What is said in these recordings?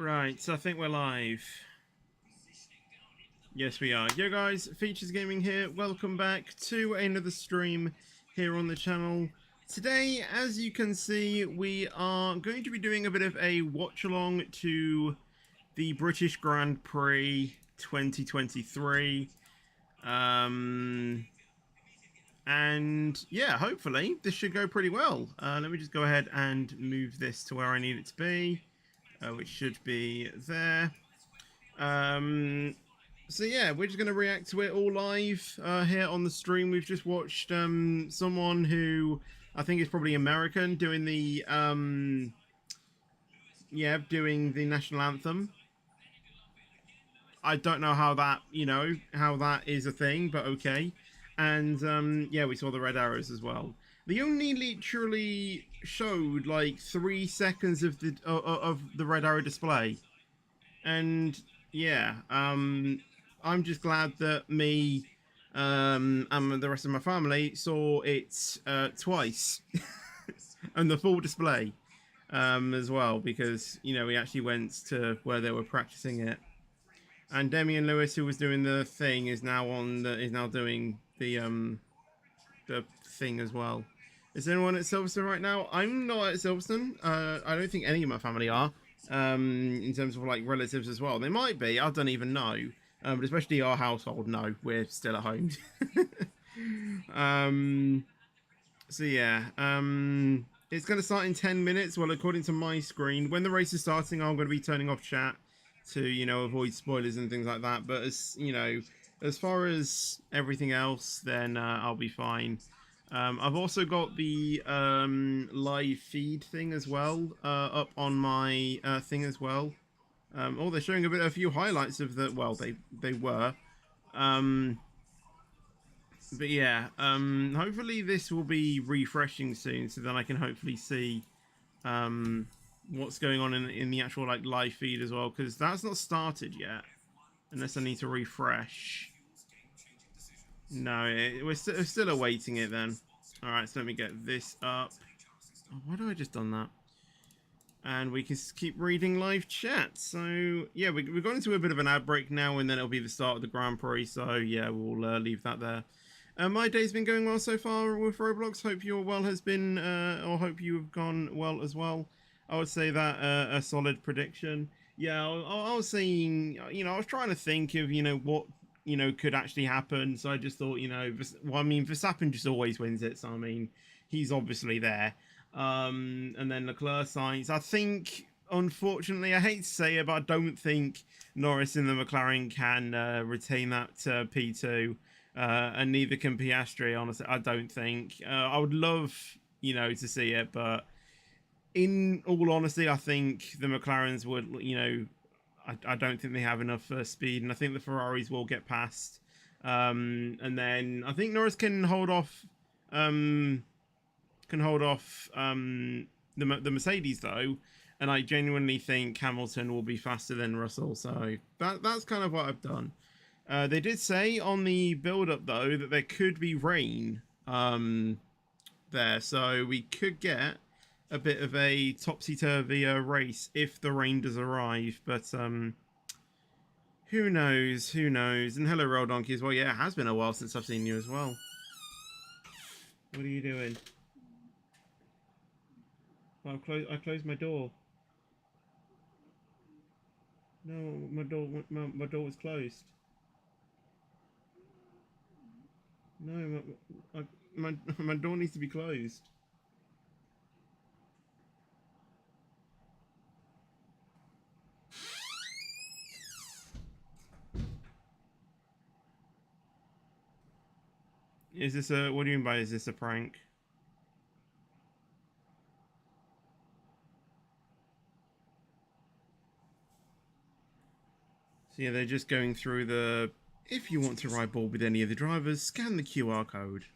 Right, so I think we're live. Yes, we are. Yo guys, Features Gaming here. Welcome back to another stream here on the channel. Today, as you can see, we are going to be doing a bit of a watch-along to the British Grand Prix 2023. And yeah, hopefully this should go pretty well. Let me just go ahead and move this to where I need it to be, which should be there. So yeah, we're just going to react to it all live here on the stream. We've just watched someone who I think is probably American doing the doing the national anthem. I don't know how that, how that is a thing, but okay. And yeah, we saw the red arrows as well. They only literally showed like 3 seconds of the red arrow display, and yeah, I'm just glad that me and the rest of my family saw it twice and the full display as well, because we actually went to where they were practicing it. And Damian Lewis, who was doing the thing, is now doing the thing as well. Is anyone at Silverstone right now? I'm not at Silverstone. I don't think any of my family are. In terms of like relatives as well, they might be. I don't even know. But especially our household, no, we're still at home. So yeah, it's going to start in 10 minutes. Well, according to my screen, when the race is starting, I'm going to be turning off chat to avoid spoilers and things like that. But as far as everything else, then I'll be fine. I've also got the live feed thing as well up on my thing as well. Oh, they're showing a few highlights of the. Well, they were. But yeah, hopefully this will be refreshing soon, so then I can hopefully see what's going on in the actual like live feed as well, because that's not started yet, unless I need to refresh. No, we're still awaiting it then. All right, so let me get this up. Oh, why do I just done that? And we can keep reading live chat. So yeah, we've gone into a bit of an ad break now, and then it'll be the start of the Grand Prix. So yeah, we'll leave that there. My day's been going well so far with Roblox. Hope your well has been, or hope you have gone well as well. I would say that a solid prediction. Yeah, I was saying, I was trying to think of, what, could actually happen. So I just thought, well, I mean, Verstappen just always wins it. So, I mean, he's obviously there. And then Leclerc, Sainz. I think, unfortunately, I hate to say it, but I don't think Norris in the McLaren can retain that P2. And neither can Piastri, honestly. I don't think. I would love, to see it, but in all honesty, I think the McLarens would, I don't think they have enough speed, and I think the Ferraris will get past. And then I think Norris can hold off, the Mercedes though, and I genuinely think Hamilton will be faster than Russell. So that's kind of what I've done. They did say on the build-up, though, that there could be rain there. So we could get a bit of a topsy-turvy race if the rain does arrive. But who knows? Who knows? And hello, Roll Donkey, as well. Yeah, it has been a while since I've seen you as well. What are you doing? Oh, I closed my door. No, my door was closed. No, my door needs to be closed. Is this a... What do you mean by is this a prank? So yeah, they're just going through the... If you want to ride ball with any of the drivers, scan the QR code.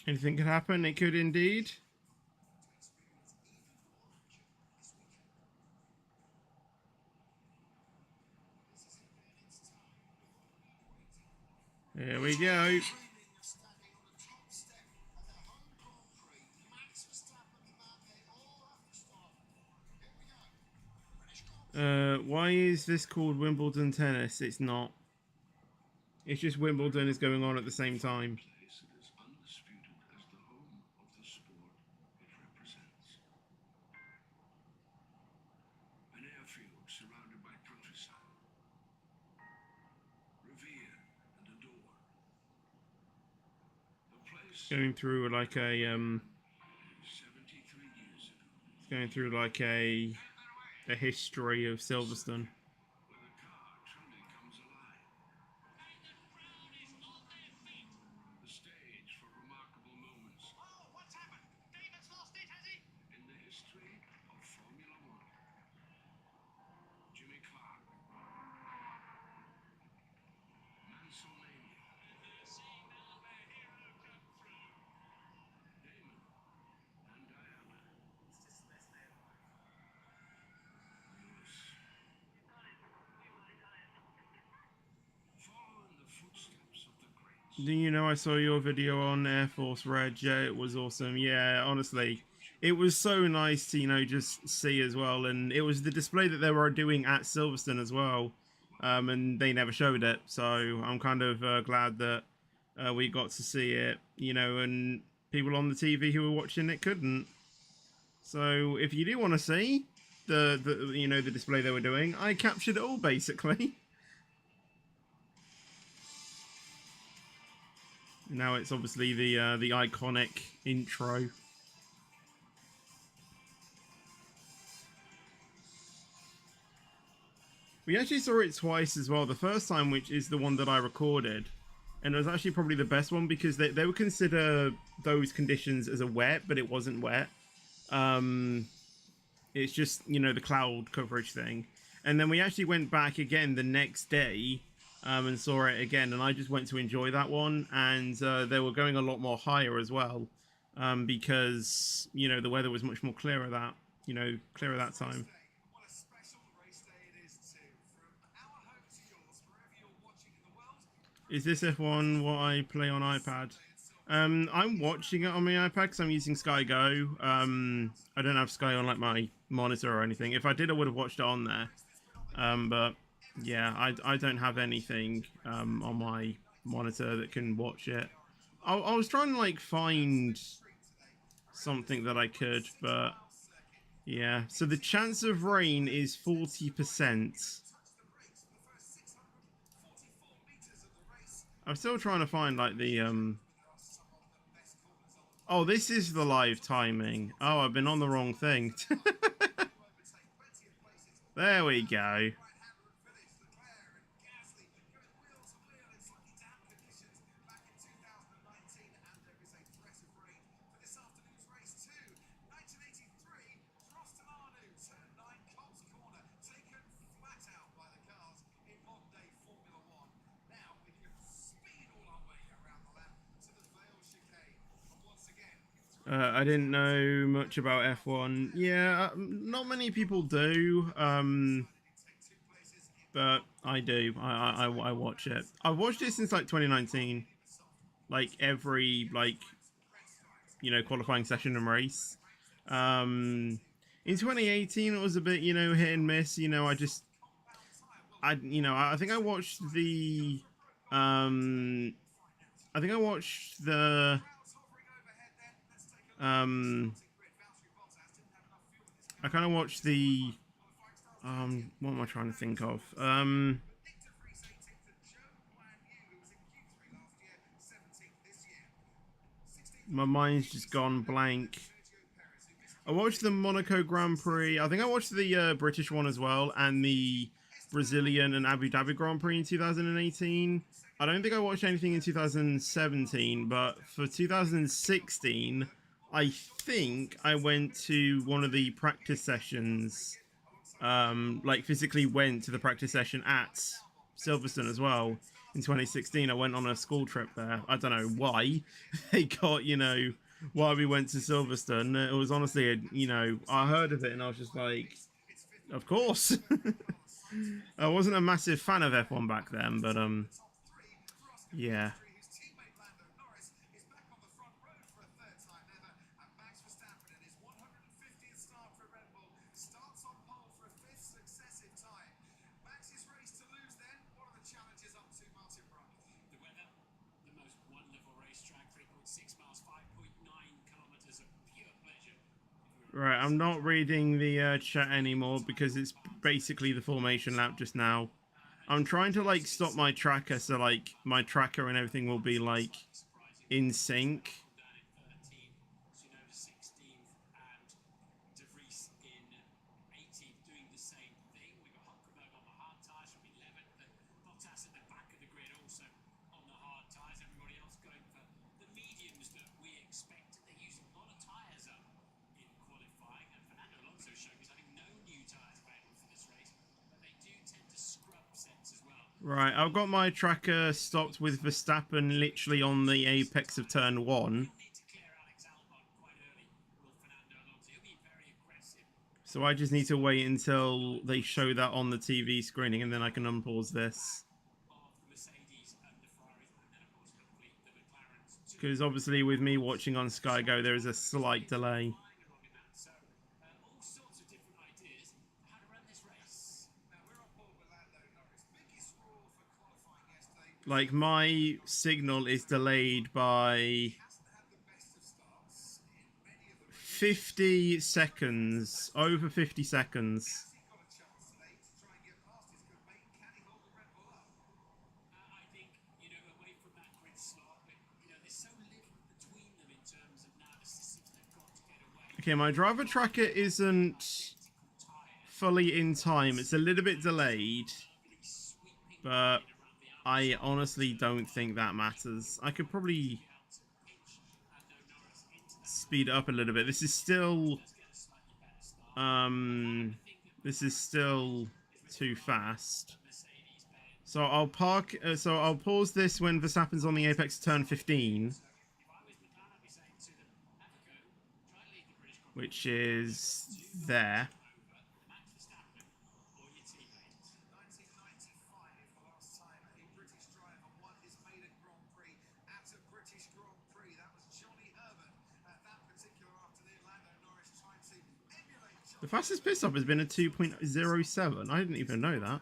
Anything could happen, it could indeed. Here we go. Why is this called Wimbledon tennis? It's not. It's just Wimbledon is going on at the same time. Going through like a a history of Silverstone. Do you know I saw your video on Air Force Red? Yeah, it was awesome. Yeah, honestly, it was so nice to, you know, just see as well. And it was the display that they were doing at Silverstone as well. And they never showed it. So I'm kind of glad that we got to see it, you know, and people on the TV who were watching it couldn't. So if you do want to see the you know, the display they were doing, I captured it all basically. Now it's obviously the iconic intro. We actually saw it twice as well. The first time, which is the one that I recorded, and it was actually probably the best one because they would consider those conditions as a wet, but it wasn't wet. It's just, you know, the cloud coverage thing. And then we actually went back again the next day and saw it again, and I just went to enjoy that one. And they were going a lot more higher as well because, you know, the weather was much more clearer that time. Is this F1 what I play on iPad? I'm watching it on my iPad because I'm using Sky Go. I don't have Sky on like my monitor or anything. If I did, I would have watched it on there. But yeah, I don't have anything on my monitor that can watch it. I was trying to like find something that I could, but yeah. So the chance of rain is 40%. I'm still trying to find like the Oh, this is the live timing. Oh, I've been on the wrong thing. There we go. I didn't know much about F1. Yeah, not many people do. But I do. I watch it. I've watched it since like 2019. Like every you know, qualifying session and race. In 2018 it was a bit, you know, hit and miss. You know, I think I watched the I think I watched the I kind of watched the what am I trying to think of? My mind's just gone blank. I watched the Monaco Grand Prix. I think I watched the British one as well, and the Brazilian and Abu Dhabi Grand Prix in 2018. I don't think I watched anything in 2017, but for 2016, I think I went to one of the practice sessions. Like physically went to the practice session at Silverstone as well. In 2016, I went on a school trip there. I don't know why they got, you know, why we went to Silverstone. It was honestly, you know, I heard of it and I was just like, of course. I wasn't a massive fan of F1 back then, but Yeah. Right, I'm not reading the chat anymore because it's basically the formation lap just now. I'm trying to like stop my tracker so like my tracker and everything will be like in sync. Right, I've got my tracker stopped with Verstappen literally on the apex of turn 1. So I just need to wait until they show that on the TV screening and then I can unpause this. Because obviously with me watching on Sky Go there is a slight delay. Like my signal is delayed by 50 seconds, over 50 seconds. Okay, my driver tracker isn't fully in time. It's a little bit delayed, but I honestly don't think that matters. I could probably speed it up a little bit. This is still too fast. So I'll park. So I'll pause this when Verstappen's on the apex turn 15, which is there. The fastest pit stop has been a 2.07. I didn't even know that.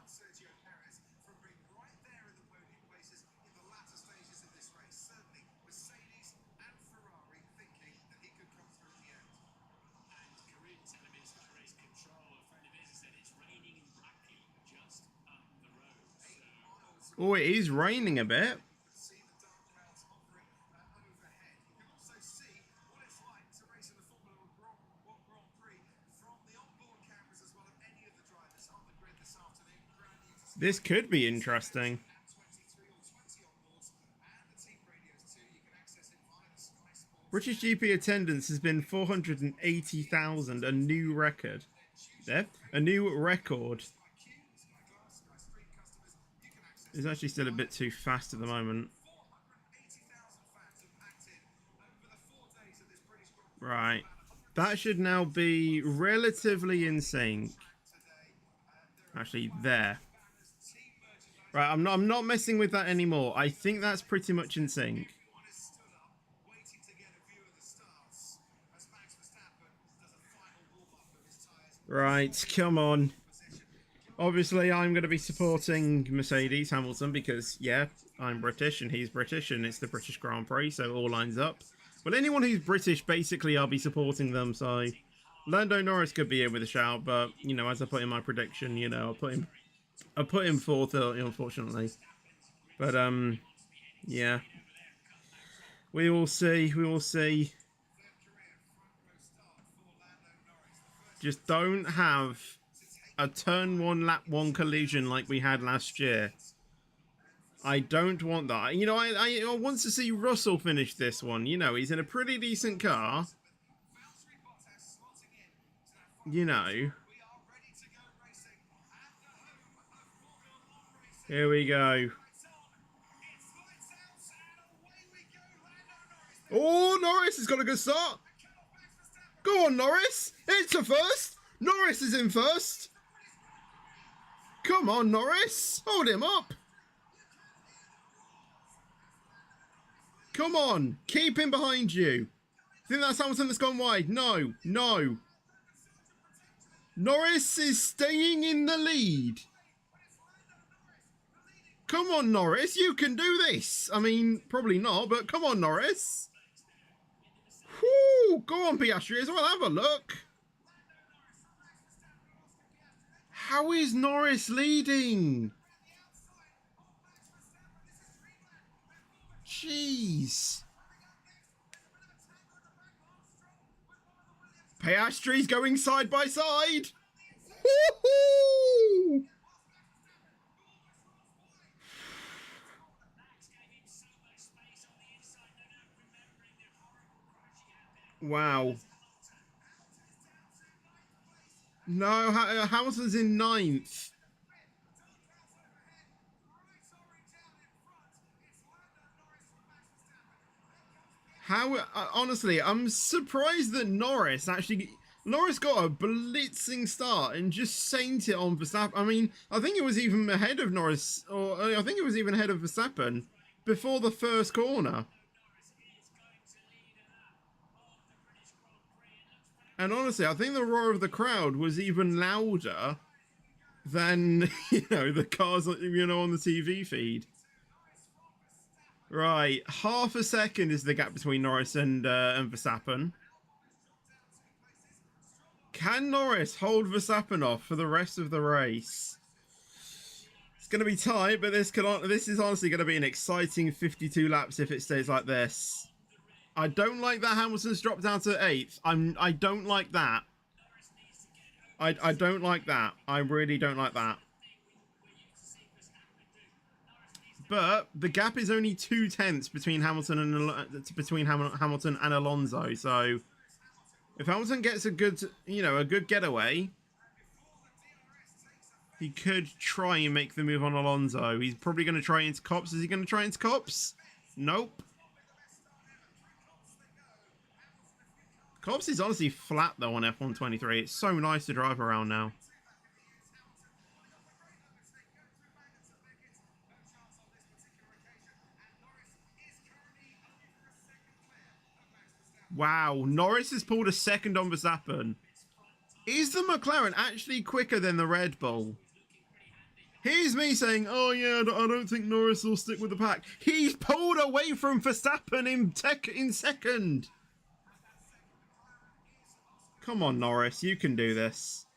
Oh, it is raining a bit. This could be interesting. British GP attendance has been 480,000, a new record. There, a new record. It's actually still a bit too fast at the moment. Right. That should now be relatively in sync. Actually, there. Right, I'm not messing with that anymore. I think that's pretty much in sync. Right, come on. Obviously, I'm going to be supporting Mercedes Hamilton because, yeah, I'm British and he's British and it's the British Grand Prix, so it all lines up. Well, anyone who's British, basically, I'll be supporting them, so Lando Norris could be in with a shout, but, you know, as I put in my prediction, you know, I'll put him fourth, unfortunately. But, yeah. We will see, we will see. Just don't have a turn 1, lap 1 collision like we had last year. I don't want that. You know, I want to see Russell finish this one. You know, he's in a pretty decent car. You know. Here we go. Oh, Norris has got a good start. Go on, Norris. It's a first. Norris is in first. Come on, Norris. Hold him up. Come on, keep him behind you. Think that's Hamilton that's gone wide? No, no. Norris is staying in the lead. Come on, Norris, you can do this. I mean, probably not, but come on, Norris. Whoo, go on, Piastri as well, have a look. How is Norris leading? Jeez. Piastri's going side by side. Woo-hoo! Wow. No, Hamilton's in 9th. How, honestly, I'm surprised that Norris got a blitzing start and just sent it on Verstappen. I mean, I think it was even ahead of Norris, or I think it was even ahead of Verstappen before the first corner. And honestly, I think the roar of the crowd was even louder than, the cars, on the TV feed. Right, half a second is the gap between Norris and Verstappen. Can Norris hold Verstappen off for the rest of the race? It's going to be tight, but this is honestly going to be an exciting 52 laps if it stays like this. I don't like that Hamilton's dropped down to 8th. I don't like that. I don't like that. I really don't like that. But the gap is only 0.2 between Hamilton and Alonso. So if Hamilton gets a good getaway, he could try and make the move on Alonso. He's probably going to try into Copse. Is he going to try into Copse? Nope. Copse is honestly flat though on F123. It's so nice to drive around now. Wow, Norris has pulled a second on Verstappen. Is the McLaren actually quicker than the Red Bull? Here's me saying, oh yeah, I don't think Norris will stick with the pack. He's pulled away from Verstappen in second. Come on, Norris, you can do this.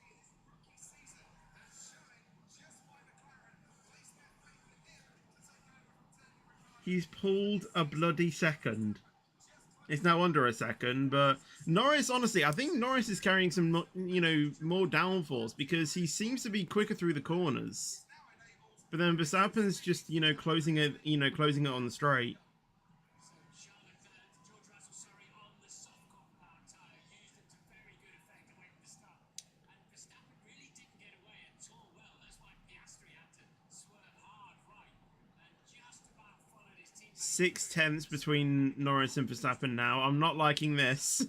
He's pulled a bloody second. It's now under a second, but Norris, honestly, I think Norris is carrying some, more downforce because he seems to be quicker through the corners. But then Verstappen's just, closing it on the straight. Six tenths between Norris and Verstappen now. I'm not liking this.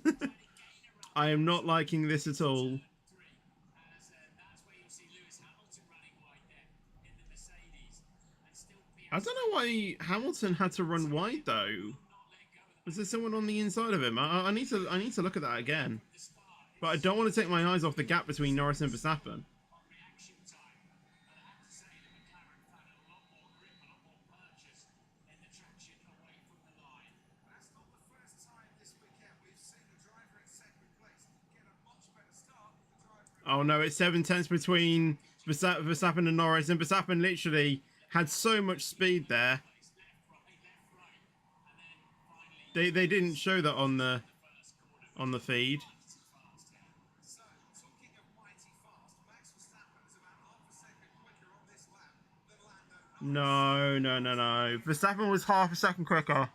I am not liking this at all. I don't know why Hamilton had to run wide though. Was there someone on the inside of him? I need to look at that again. But I don't want to take my eyes off the gap between Norris and Verstappen. Oh no, it's 7 tenths between Verstappen and Norris, and Verstappen literally had so much speed there. They didn't show that on the feed. No. Verstappen was half a second quicker.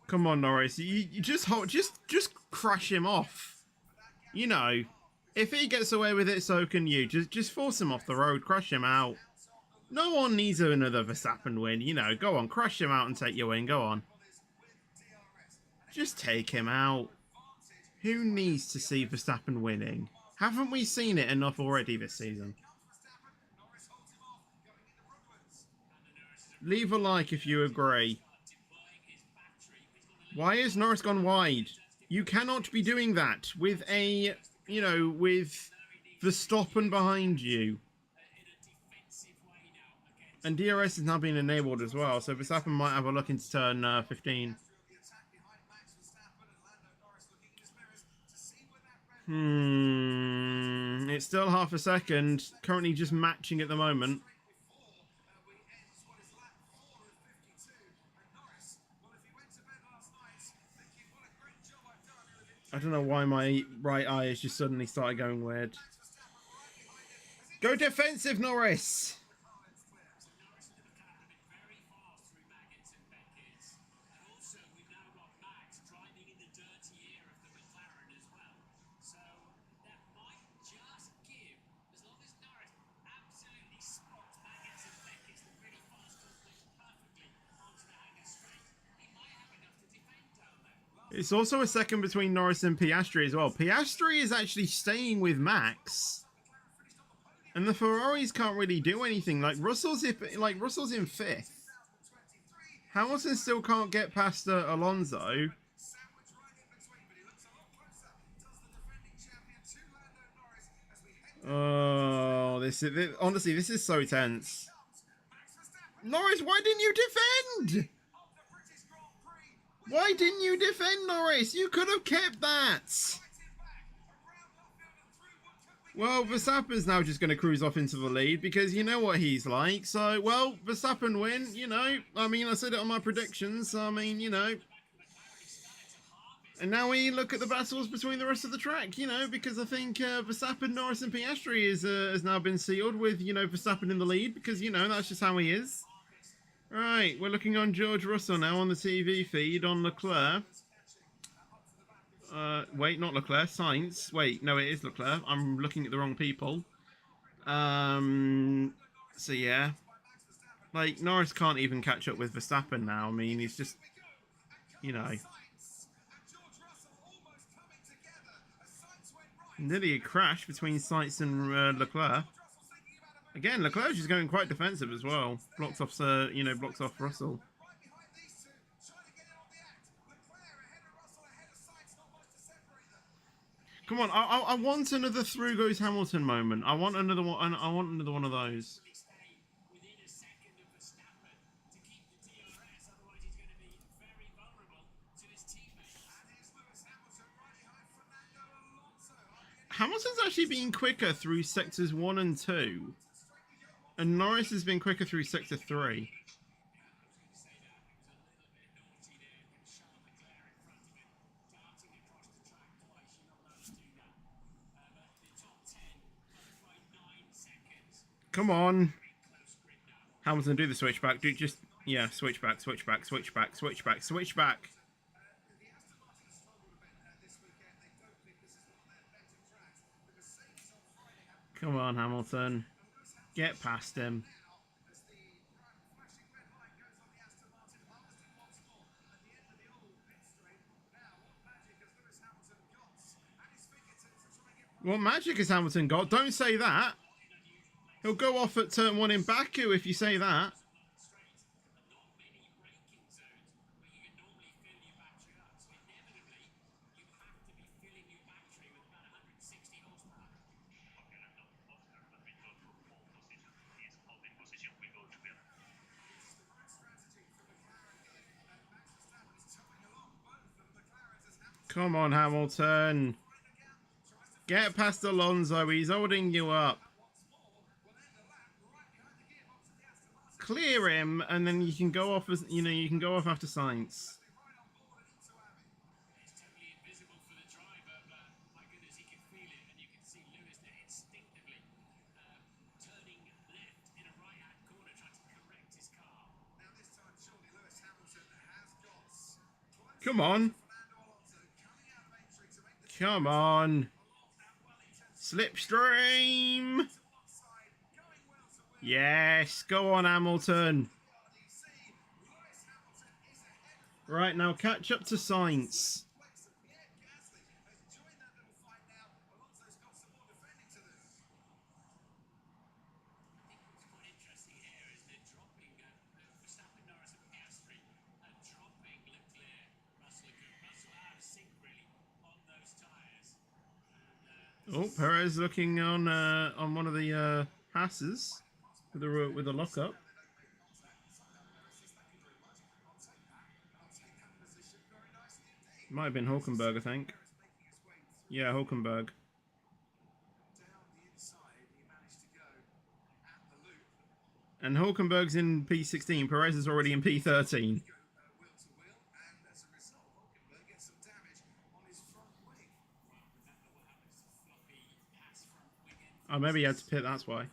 Come on, Norris. You just crush him off. If he gets away with it, so can you. Just force him off the road, crush him out. No one needs another Verstappen win. Go on, crush him out and take your win. Go on. Just take him out. Who needs to see Verstappen winning? Haven't we seen it enough already this season? Leave a like if you agree. Why has Norris gone wide? You cannot be doing that with a, you know, with Verstappen behind you. And DRS is now being enabled as well, so Verstappen might have a look into turn 15. It's still half a second. Currently just matching at the moment. I don't know why my right eye has just suddenly started going weird. Go defensive, Norris! It's also a second between Norris and Piastri as well. Piastri is actually staying with Max. And the Ferraris can't really do anything. Like Russell's in 5th. Hamilton still can't get past Alonso. Oh, honestly, this is so tense. Norris, why didn't you defend? Why didn't you defend, Norris? You could have kept that. Well, Verstappen's now just going to cruise off into the lead because you know what he's like. So, well, Verstappen win, you know. I mean, I said it on my predictions. So, I mean, you know. And now we look at the battles between the rest of the track, you know, because I think Verstappen, Norris and Piastri has now been sealed with, you know, Verstappen in the lead because, you know, that's just how he is. Right, we're looking on George Russell now on the TV feed on Leclerc. Wait, not Leclerc, Sainz. Wait, no, it is Leclerc. I'm looking at the wrong people. So yeah. Like, Norris can't even catch up with Verstappen now. I mean, he's just, you know. Nearly a crash between Sainz and Leclerc. Again, Leclerc is going quite defensive as well. Blocks off, blocks off Russell. Come on, I want another through goes Hamilton moment. I want another one. I want another one of those. Hamilton's actually been quicker through sectors 1 and 2. And Norris has been quicker through sector 3. Come on. Hamilton, do the switchback. Do just, yeah, switchback, switchback, switchback, switchback, switchback. Come on, Hamilton. Get past him. What magic has Hamilton got? Don't say that. He'll go off at turn 1 in Baku if you say that. Come on, Hamilton. Get past Alonso. He's holding you up. Clear him, and then you can go off as you can go off after Sainz. Come on. Come on. Slipstream. Yes, go on, Hamilton. Right, now catch up to Sainz. Oh, Perez looking on one of the passes with the lockup. Might have been Hulkenberg, I think. Yeah, Hulkenberg. And Hulkenberg's in P16. Perez is already in P13. Oh, maybe he had to pit, that's why.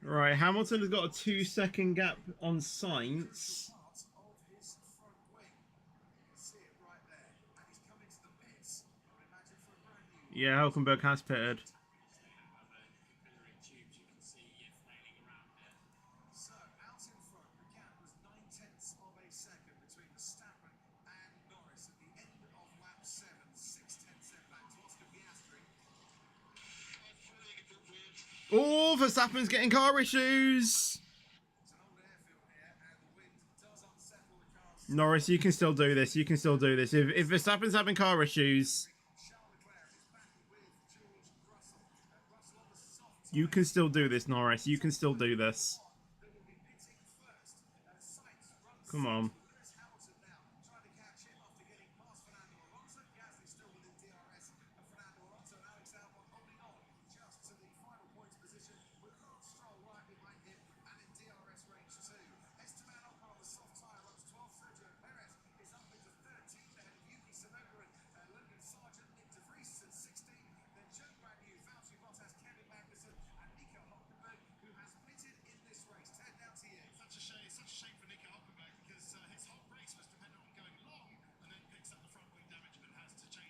Right, Hamilton has got a 2-second gap on Sainz. Yeah, Hulkenberg has pitted. Oh, Verstappen's getting car issues. Norris, you can still do this. You can still do this. If Verstappen's having car issues, you can still do this, Norris. You can still do this. Come on.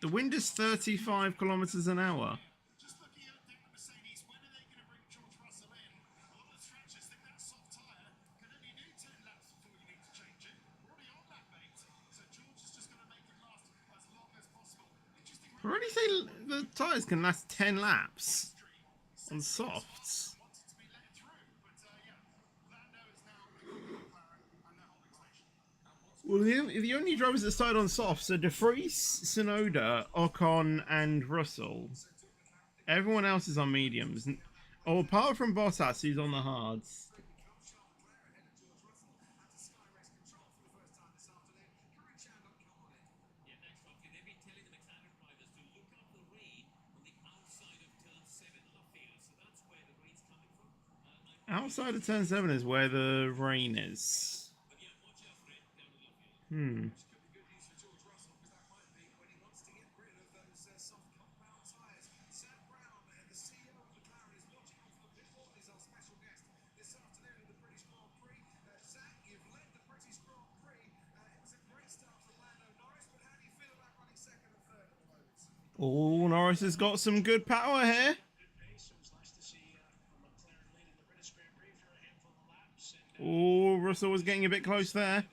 The wind is 35 kilometers an hour. I already say the tyres can last 10 laps on softs. Well, the only drivers that started on softs are De Vries, Tsunoda, Ocon, and Russell. Everyone else is on mediums. Oh, apart from Bottas, who's on the hards. Outside of turn 7 is where the rain is. Oh, Norris has got some good power here. Oh, Russell was getting a bit close there.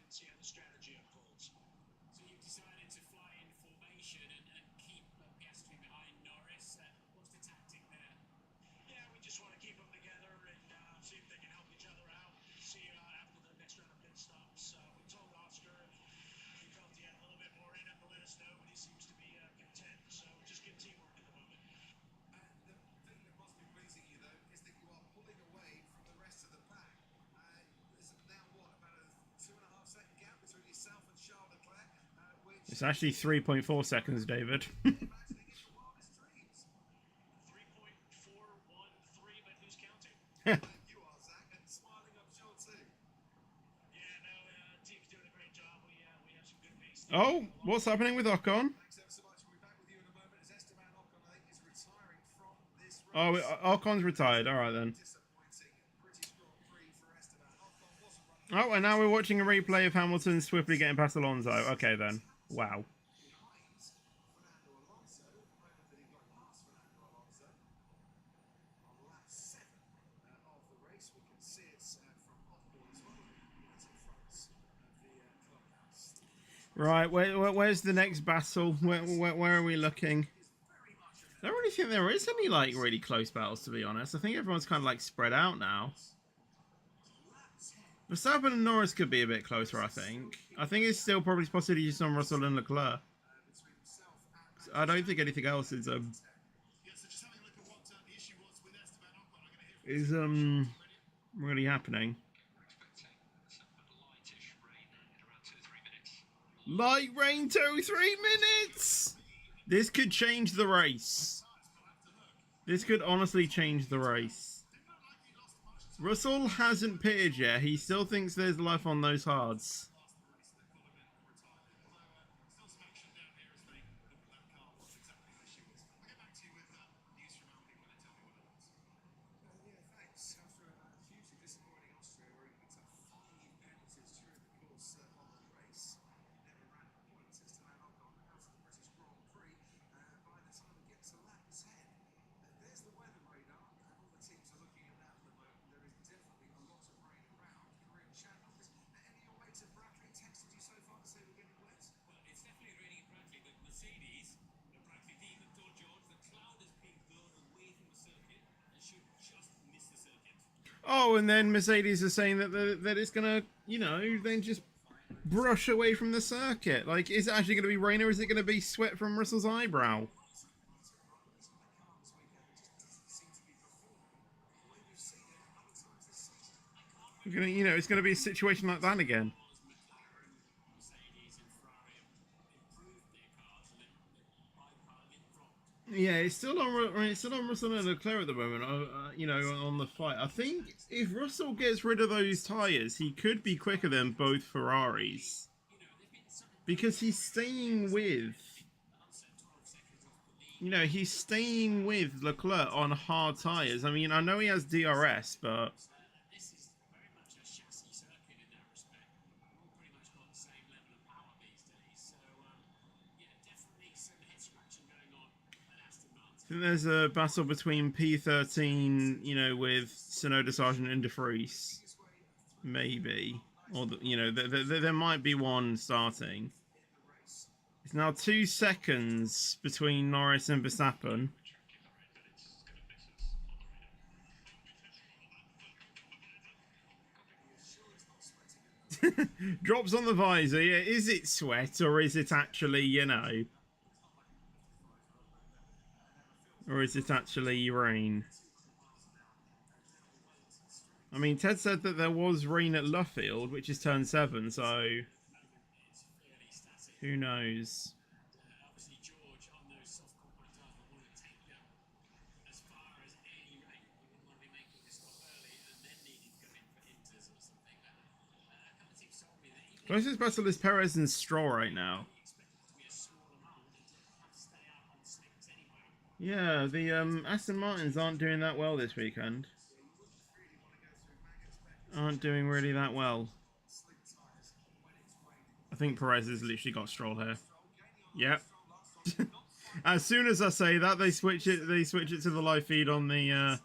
It's actually 3.4 seconds, David. Oh, what's happening with Ocon? Oh, Ocon's retired. All right, then. Oh, and now we're watching a replay of Hamilton swiftly getting past Alonso. Okay, then. Wow. Right, where's the next battle? Where are we looking? I don't really think there is any, like, really close battles, to be honest. I think everyone's kind of, like, spread out now. Verstappen and Norris could be a bit closer, I think. I think it's still probably possibly just on Russell and Leclerc. I don't think anything else is really happening. Light rain 2-3 minutes. This could change the race. This could honestly change the race. Russell hasn't pitted yet. He still thinks there's life on those hards. Oh, and then Mercedes is saying that it's gonna, you know, then just brush away from the circuit. Like, is it actually gonna be rain or is it gonna be sweat from Russell's eyebrow? You're gonna, you know, it's gonna be a situation like that again. Yeah, it's still on Russell and Leclerc at the moment. You know, on the fight. I think if Russell gets rid of those tires, he could be quicker than both Ferraris because he's staying with. You know, he's staying with Leclerc on hard tires. I mean, I know he has DRS, but. I think there's a battle between P13, you know, with Sonoda Sargent and De Vries. Maybe. Or, you know, there might be one starting. It's now 2 seconds between Norris and Verstappen. Drops on the visor. Yeah, is it sweat or is it actually, you know... Or is it actually rain? I mean, Ted said that there was rain at Luffield, which is turn 7, so... Who knows? Closest battle is Perez and Stroll right now. Yeah, the Aston Martins aren't doing that well this weekend. Aren't doing really that well. I think Perez has literally got Stroll here. Yep. As soon as I say that, they switch it. They switch it to the live feed on the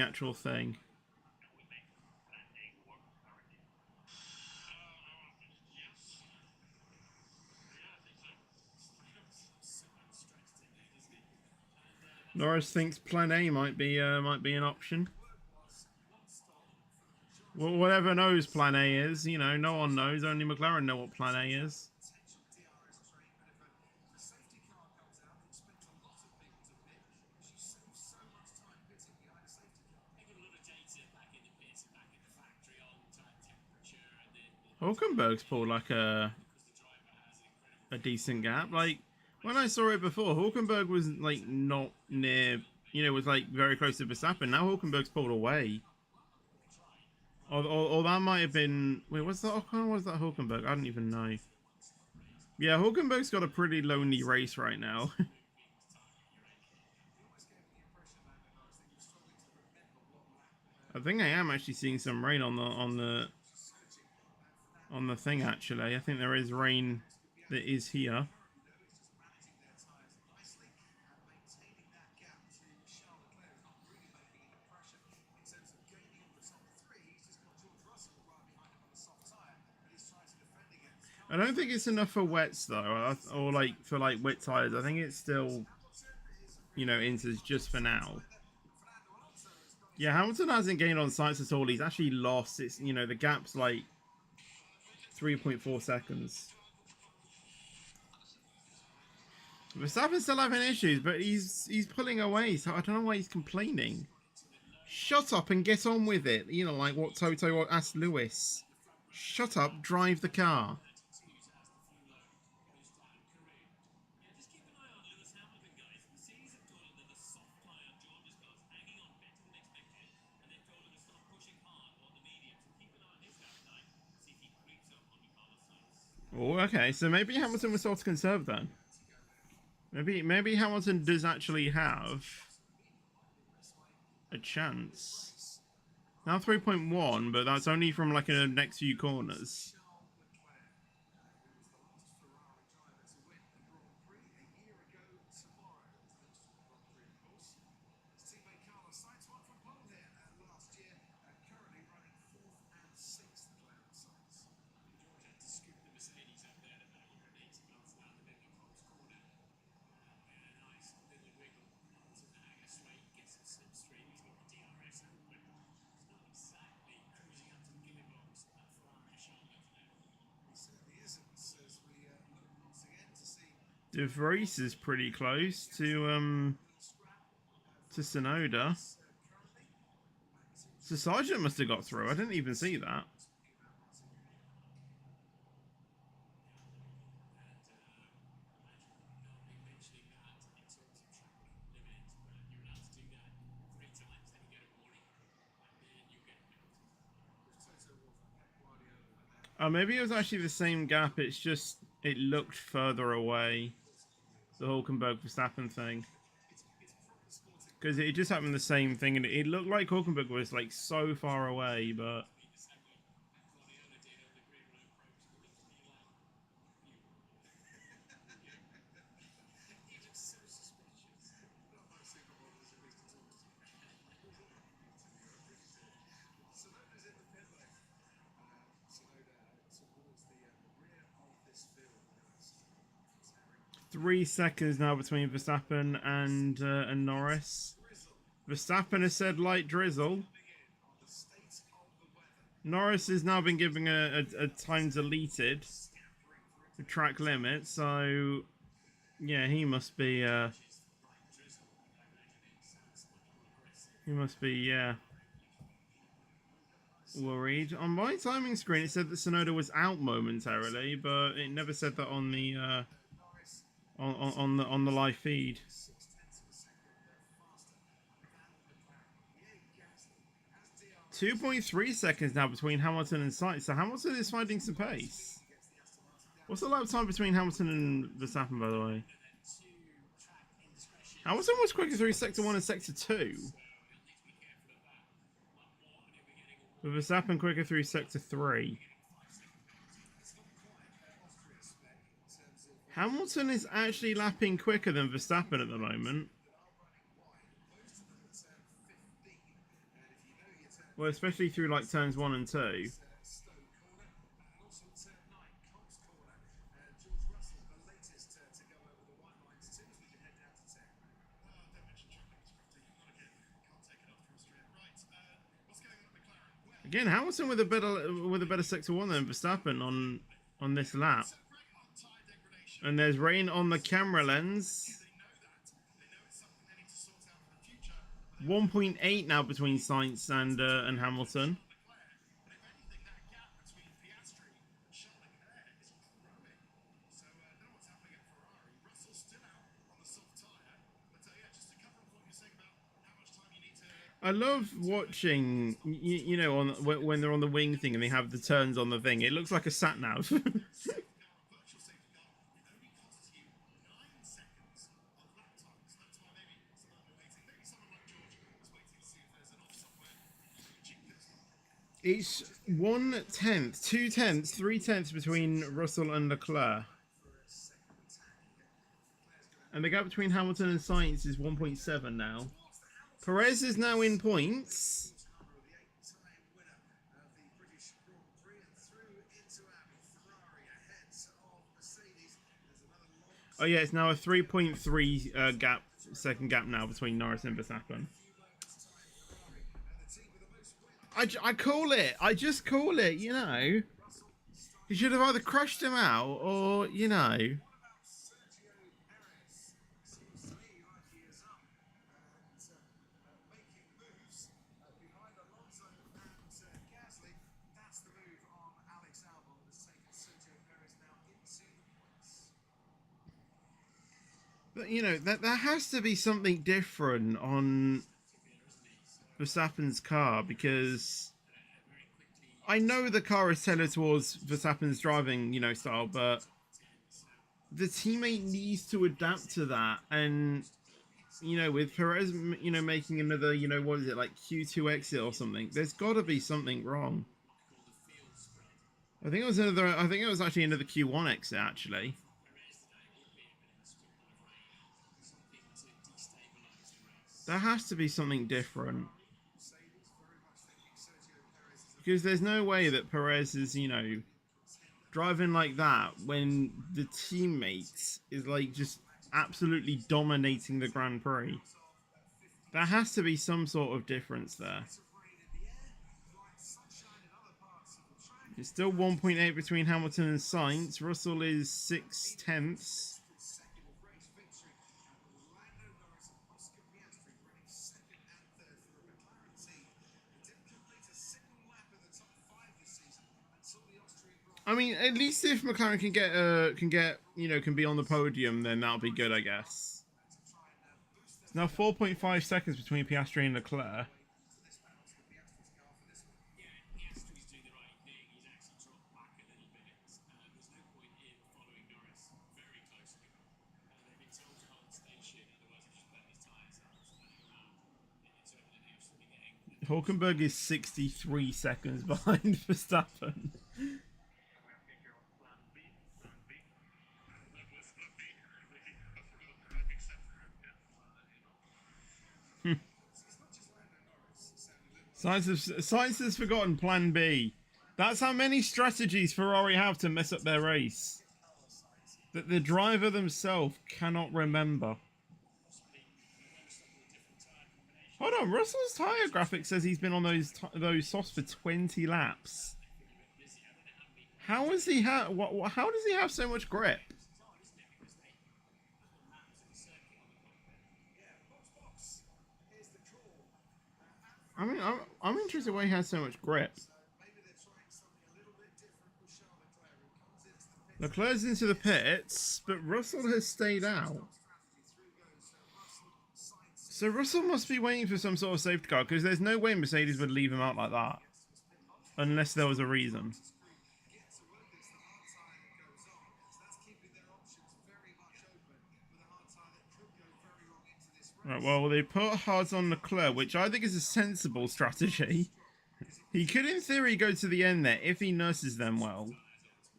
actual thing. Norris thinks Plan A might be an option. Well, whatever knows Plan A is, you know, no one knows. Only McLaren know what Plan A is. Hulkenberg's pulled like a decent gap. Like when I saw it before, Hulkenberg was like not near, you know, was like very close to Verstappen. Now Hulkenberg's pulled away. Or that might have been... Wait, what's that Ocon or was that Hulkenberg? I don't even know. Yeah, Hulkenberg's got a pretty lonely race right now. I think I am actually seeing some rain on the thing actually. I think there is rain that is here. I don't think it's enough for wets though, or like for like wet tires. I think it's still, you know, inters just for now. Yeah, Hamilton hasn't gained on sights at all. He's actually lost. It's, you know, the gap's like 3.4 seconds. Verstappen's still having issues, but he's pulling away, so I don't know why he's complaining. Shut up and get on with it. You know, like what Toto asked Lewis. Shut up, drive the car. Oh, okay, so maybe Hamilton was sort of conserved then. Maybe Hamilton does actually have a chance. Now 3.1, but that's only from like the next few corners. De Vries is pretty close to Tsunoda. So Sargent must have got through. I didn't even see that. Oh, maybe it was actually the same gap. It's just it looked further away. The Hulkenberg-Verstappen thing. Because it just happened the same thing, and it looked like Hulkenberg was like so far away, but... Three seconds now between Verstappen and Norris. Verstappen has said light drizzle. Norris has now been given a time deleted track limit, so yeah, he must be worried. On my timing screen, it said that Tsunoda was out momentarily, but it never said that on the on the live feed. 2.3 seconds now between Hamilton and Sainz. So Hamilton is finding some pace. What's the lap time between Hamilton and Verstappen, by the way? Hamilton was quicker through Sector 1 and Sector 2. But Verstappen quicker through Sector 3. Hamilton is actually lapping quicker than Verstappen at the moment. Well, especially through like turns 1 and 2. Again, Hamilton with a better Sector 1 than Verstappen on this lap. And there's rain on the camera lens. 1.8 now between Sainz and Hamilton. I love watching, you know, when they're on the wing thing and they have the turns on the thing. It looks like a sat nav. It's 1/10, 2/10, 3/10 between Russell and Leclerc. And the gap between Hamilton and Sainz is 1.7 now. Perez is now in points. Oh yeah, it's now a 3.3 second gap now between Norris and Verstappen. I call it. I just call it, you know. He should have either crushed him out or, you know. But you know that there has to be something different on Verstappen's car because I know the car is tailored towards Verstappen's driving, style, but the teammate needs to adapt to that. And with Perez, making another, what is it, like Q2 exit or something, there's got to be something wrong. I think it was actually another Q1 exit actually. There has to be something different. Because there's no way that Perez is, driving like that when the teammate is like just absolutely dominating the Grand Prix. There has to be some sort of difference there. It's still 1.8 between Hamilton and Sainz. Russell is 6/10. I mean, at least if McLaren can be on the podium, then that'll be good, I guess. It's now 4.5 seconds between Piastri and Leclerc. Hulkenberg is 63 seconds behind Verstappen. Science has forgotten Plan B. That's how many strategies Ferrari have to mess up their race that the driver themselves cannot remember. Hold on, Russell's tyre graphic says he's been on those softs for 20 laps. How does he have so much grip? I mean, I'm interested why he has so much grip. Leclerc's into the pits, but Russell has stayed out. So Russell must be waiting for some sort of safety car, because there's no way Mercedes would leave him out like that. Unless there was a reason. Right, well, they put hards on Leclerc, which I think is a sensible strategy. He could, in theory, go to the end there if he nurses them well.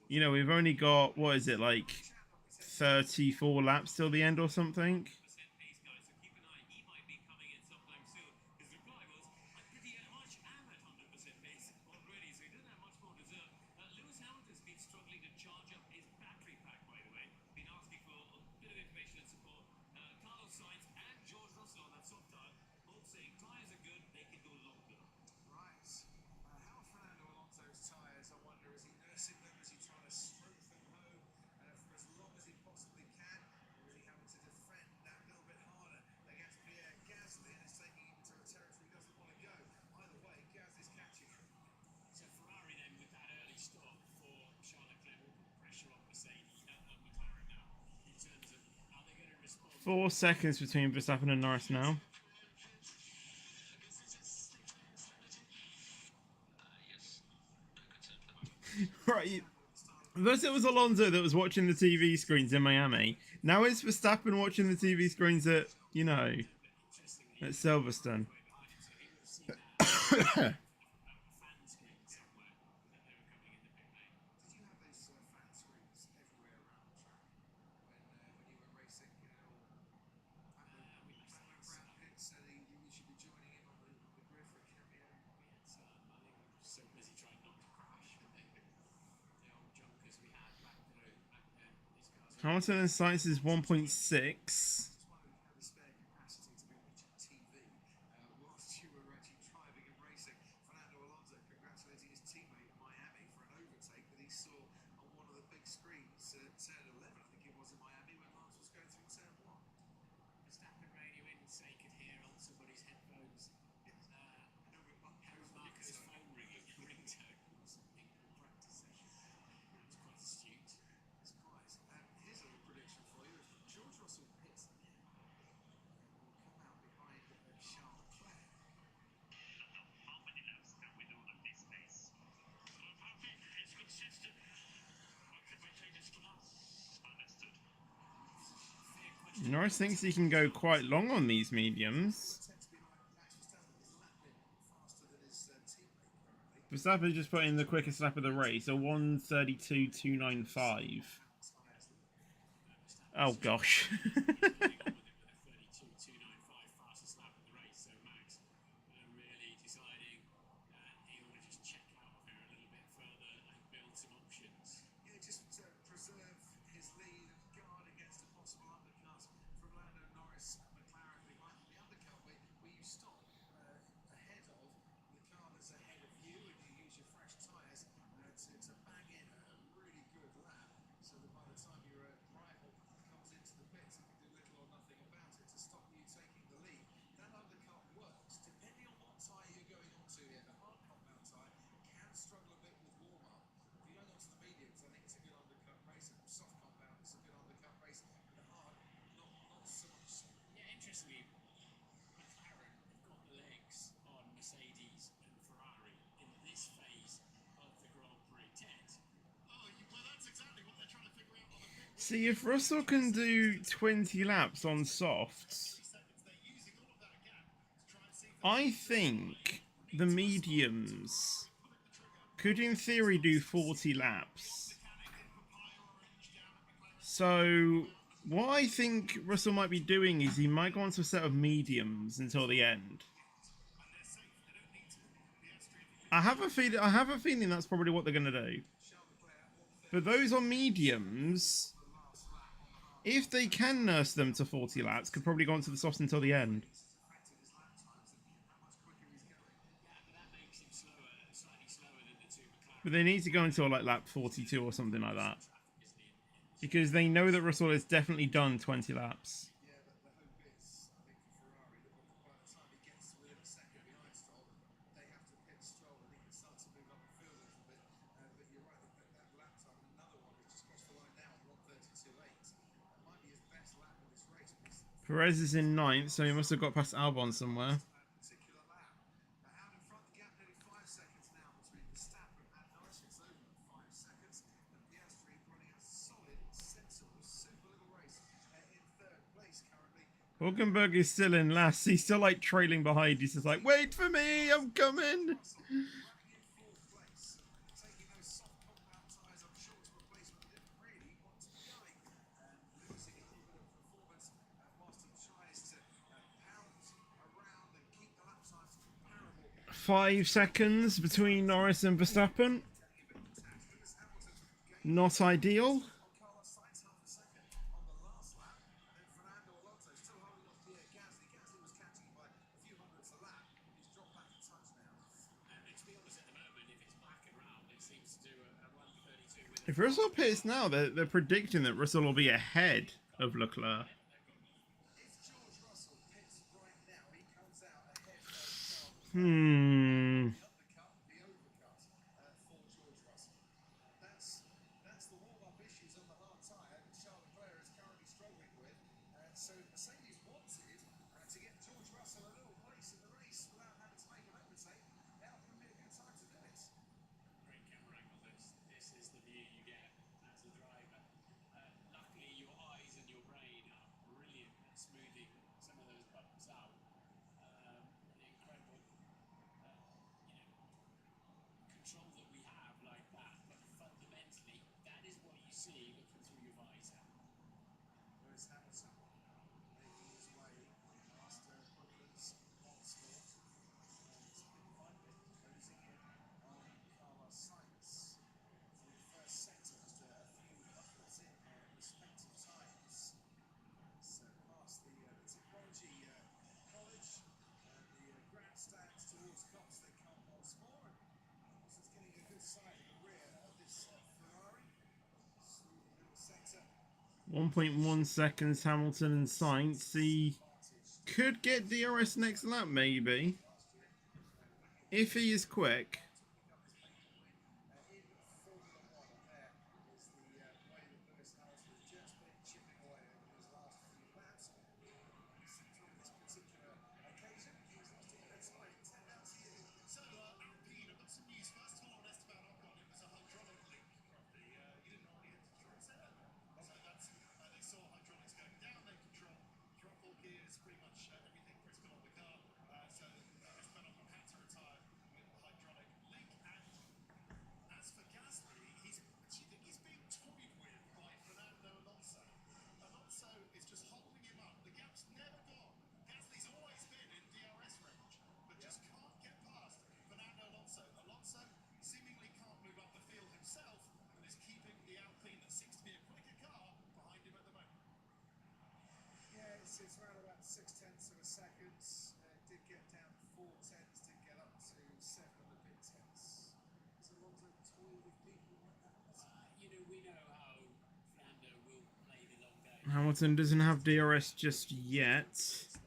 We've only got, what is it, like 34 laps till the end or something? Four seconds between Verstappen and Norris now. Right. First it was Alonso that was watching the TV screens in Miami. Now it's Verstappen watching the TV screens at Silverstone. Hamilton and Sainz is 1.6. Norris thinks he can go quite long on these mediums. Verstappen just put in the quickest lap of the race, a 1:32.295. Oh gosh. See, if Russell can do 20 laps on softs, I think the mediums could, in theory, do 40 laps. So, what I think Russell might be doing is he might go onto a set of mediums until the end. I have a feeling that's probably what they're going to do. But those on mediums, if they can nurse them to 40 laps, could probably go onto the softs until the end. But they need to go until like lap 42 or something like that. Because they know that Russell has definitely done 20 laps. Perez is in 9th, so he must have got past Albon somewhere. Hulkenberg is still in last. He's still like trailing behind. He's just like, wait for me, I'm coming. Five seconds between Norris and Verstappen. Not ideal. If Russell pits now, they're predicting that Russell will be ahead of Leclerc. .1 seconds, Hamilton and Sainz. He could get DRS next lap, maybe. If he is quick. it's around about 6/10 of a second. Did get down 4/10, did get up to 7 and a bit tenths. There's a lot of toil with people like that. We know how Fernando will play the long game. Hamilton doesn't have DRS just yet. Should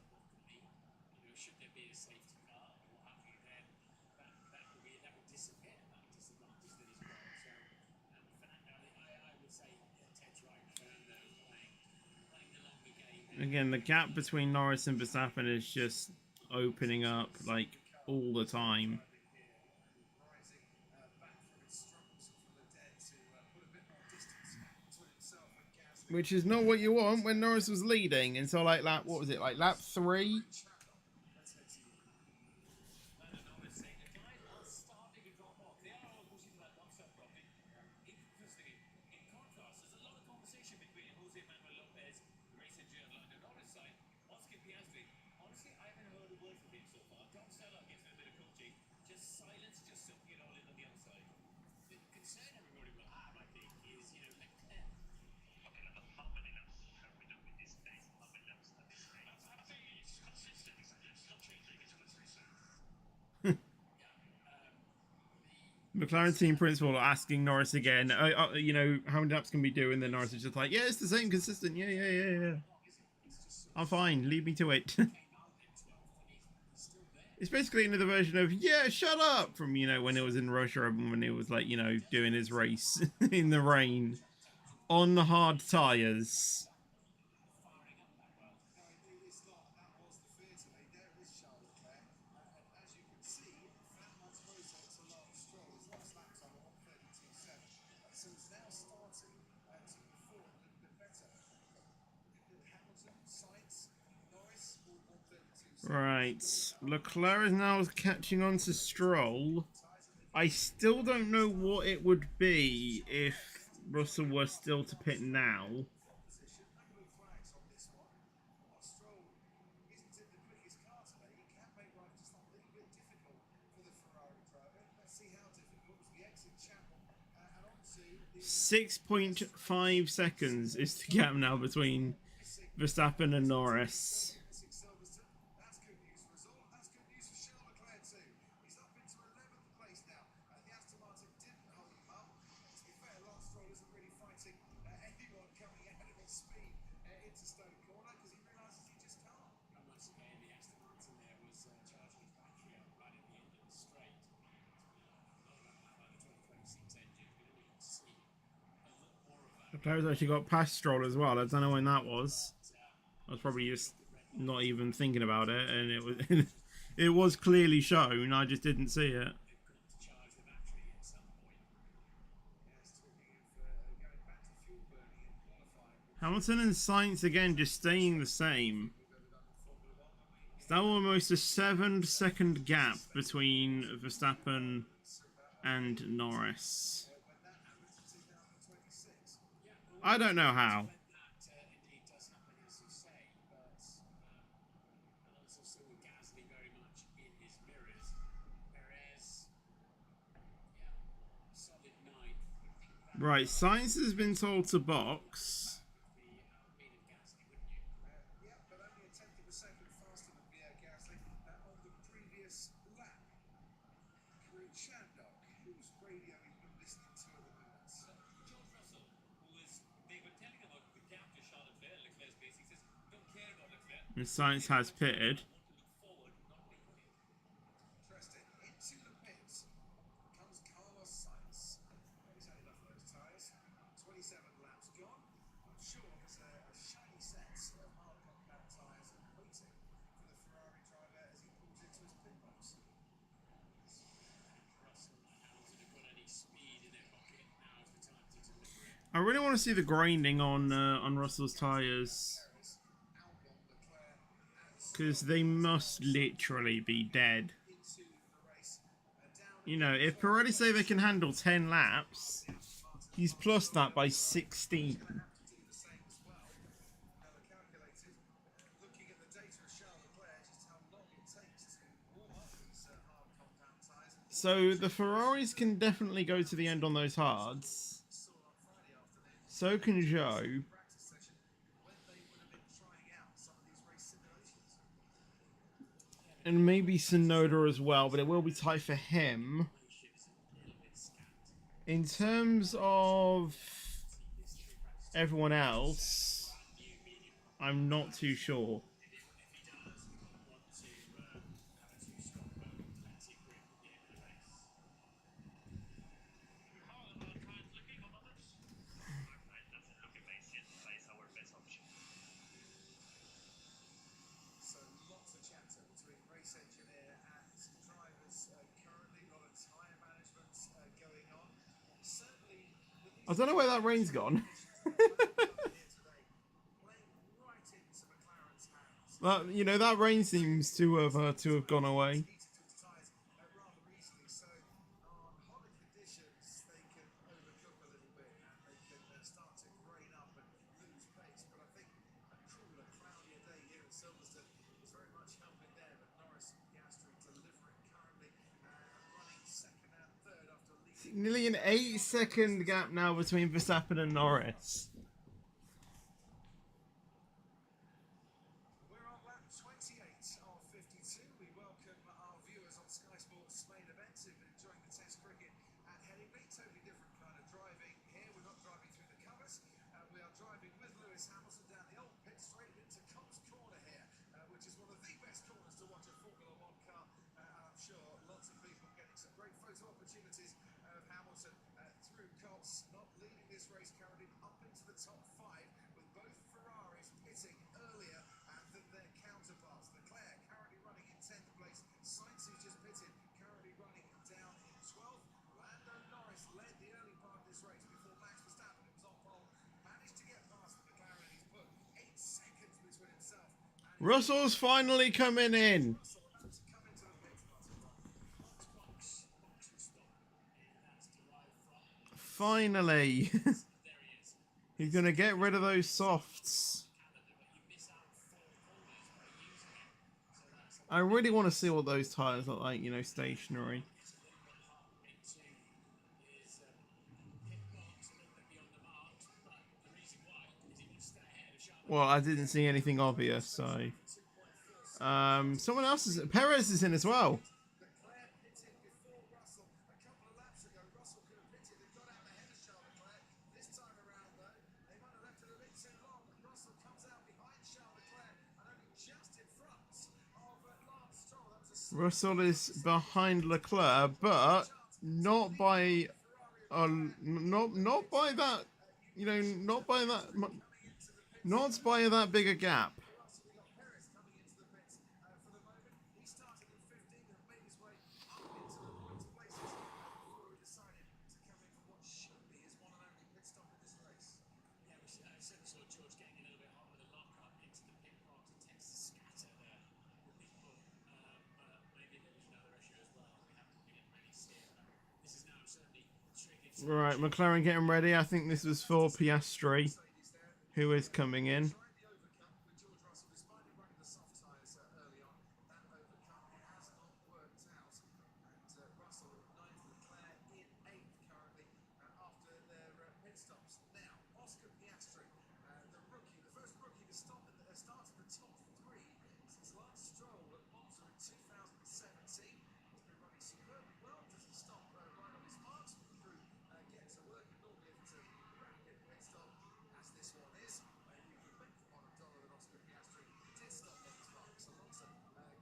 there be a safety car or what have you, then that would disappear, that disadvantage that he's got. So Fernando, I would say Ted's right. Fernando playing the longer game. Again, the gap between Norris and Verstappen is just opening up like all the time. Which is not what you want when Norris was leading. And so like lap, what was it, like lap 3? McLaren team principal asking Norris again, you know, how many laps can we do? And then Norris is just like, yeah, it's the same, consistent. Yeah. I'm fine. Lead me to it. It's basically another version of, yeah, shut up, from, you know, when it was in Russia, when it was like, you know, doing his race in the rain on hard tyres. Right, Leclerc is now catching on to Stroll. I still don't know what it would be if Russell was still to pit now. .5 seconds is the gap now between Verstappen and Norris. Leclerc's actually got past Stroll as well. I don't know when that was. I was probably just not even thinking about it, and it was it was clearly shown. I just didn't see it. Hamilton and Sainz again just staying the same. It's now almost a 7-second gap between Verstappen and Norris. I don't know how. Right, Sainz has been told to box. And Sainz has pitted. I really want to see the grinding on Russell's tyres, because they must literally be dead. You know, if Pirelli say they can handle 10 laps, he's plus that by 16. So the Ferraris can definitely go to the end on those hards. So can Zhou. and maybe Sonoda as well, but it will be tight for him. In terms of everyone else, I'm not too sure. So lots of chatter between race engineer and drivers currently. A lot of tyre management going on. Certainly, with I these don't know where that rain's gone. here today, playing right into McLaren's hands. But you know, that rain seems to have gone away. Heated to his tyres rather easily. So on hotter conditions, they can overcook a little bit and they can start to grain up and lose pace. But I think a cooler, cloudier day here at Silverstone is very much helping there. But Norris and Piastri delivering currently, running second and third after leading. Nearly an 8-second gap now between Verstappen and Norris. We're on lap 28 of 52. We welcome our viewers on Sky Sports main event who've been enjoying the Test cricket at Headingley. Totally different kind of driving here. We're not driving through the covers. We are driving with Lewis Hamilton down the old pit straight into Cobb's Corner here, which is one of the best corners to watch a Formula One car. I'm sure lots of people getting some great photo opportunities of Hamilton through Cobb's, not leading this race currently up into the top five, with both Ferraris pitting earlier than their counterparts. Leclerc currently running in 10th place. Sainz, who's just pitted, currently running down in 12th. Lando Norris led the early part of this race before Max Verstappen, who was on pole, managed to get past the McLaren. He's put 8 seconds between himself and Russell's finally coming in. Russell to come into the pits. Box to stop. That's derived from. Finally. There he is. He's gonna get rid of those softs. I really want to see what those tires look like, you know, stationary. Well, I didn't see anything obvious, so... someone else is... Perez is in as well. Leclerc pitted before Russell a couple of laps ago. Russell could have pitted and got out ahead of Charles Leclerc. This time around, though, they might have left it a bit too long. Russell comes out behind Charles Leclerc and only just in front of Lance Stroll. That was a Russell is behind Leclerc, but not by... not by that... You know, not by that... Not by that big a gap. Russell. We got Perez coming into the pits for the moment. He started in 15th and made his way up into the points places before he decided to come in for what should be his one and only pit stop in this race. Yeah, we certainly saw George getting a little bit hot with a lock-up into the pit box. It tends to scatter there with people. Maybe there was another issue as well. We haven't been really seeing that. This is now certainly triggered. Right, McLaren getting ready. I think this was for Piastri, who is coming in. Tried the overcut with George Russell, despite him running the soft tyres early on. That overcut has not worked out. And Russell, 9th, Leclerc in 8th currently after their pit stops. Now, Oscar Piastri, the rookie, the first rookie to start in the top 3 since Lance Stroll at Monza in 2017. He's been running superbly well. Doesn't stop right on his mark. Crew gets to work, and normally if it's a rapid pit stop, as this one is, maybe you could make more on a dollar than Oscar Piastri did stop on his marks. Alonso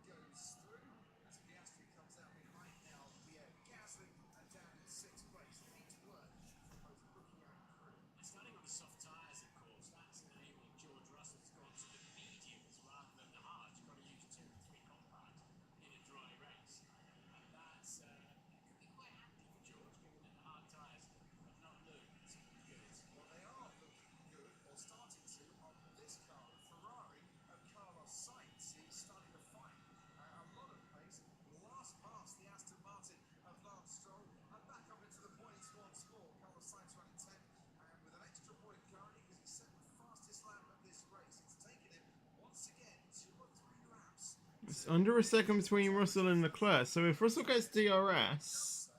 goes through as Piastri comes out behind now. Pierre Gasly down in 6th place. Neat work from both rookie and crew. Starting with the soft tyres, of course, that's enabled George Russell to go on to the mediums rather than the hards. You've got to use 2 and 3 compounds in a dry race. And that's could be quite handy for George, given that the hard tyres have not looked good. Well, they are looking good, or starting to, on this car. Ferrari of Carlos Sainz is starting to find a lot of pace. Last past the Aston Martin of Lance Stroll, and back up into the points once more. Carlos Sainz running 10th, and with an extra point currently because he set the fastest lap of this race. It's taken him once again 2 or 3 laps. It's under a second between Russell and Leclerc, so if Russell gets DRS...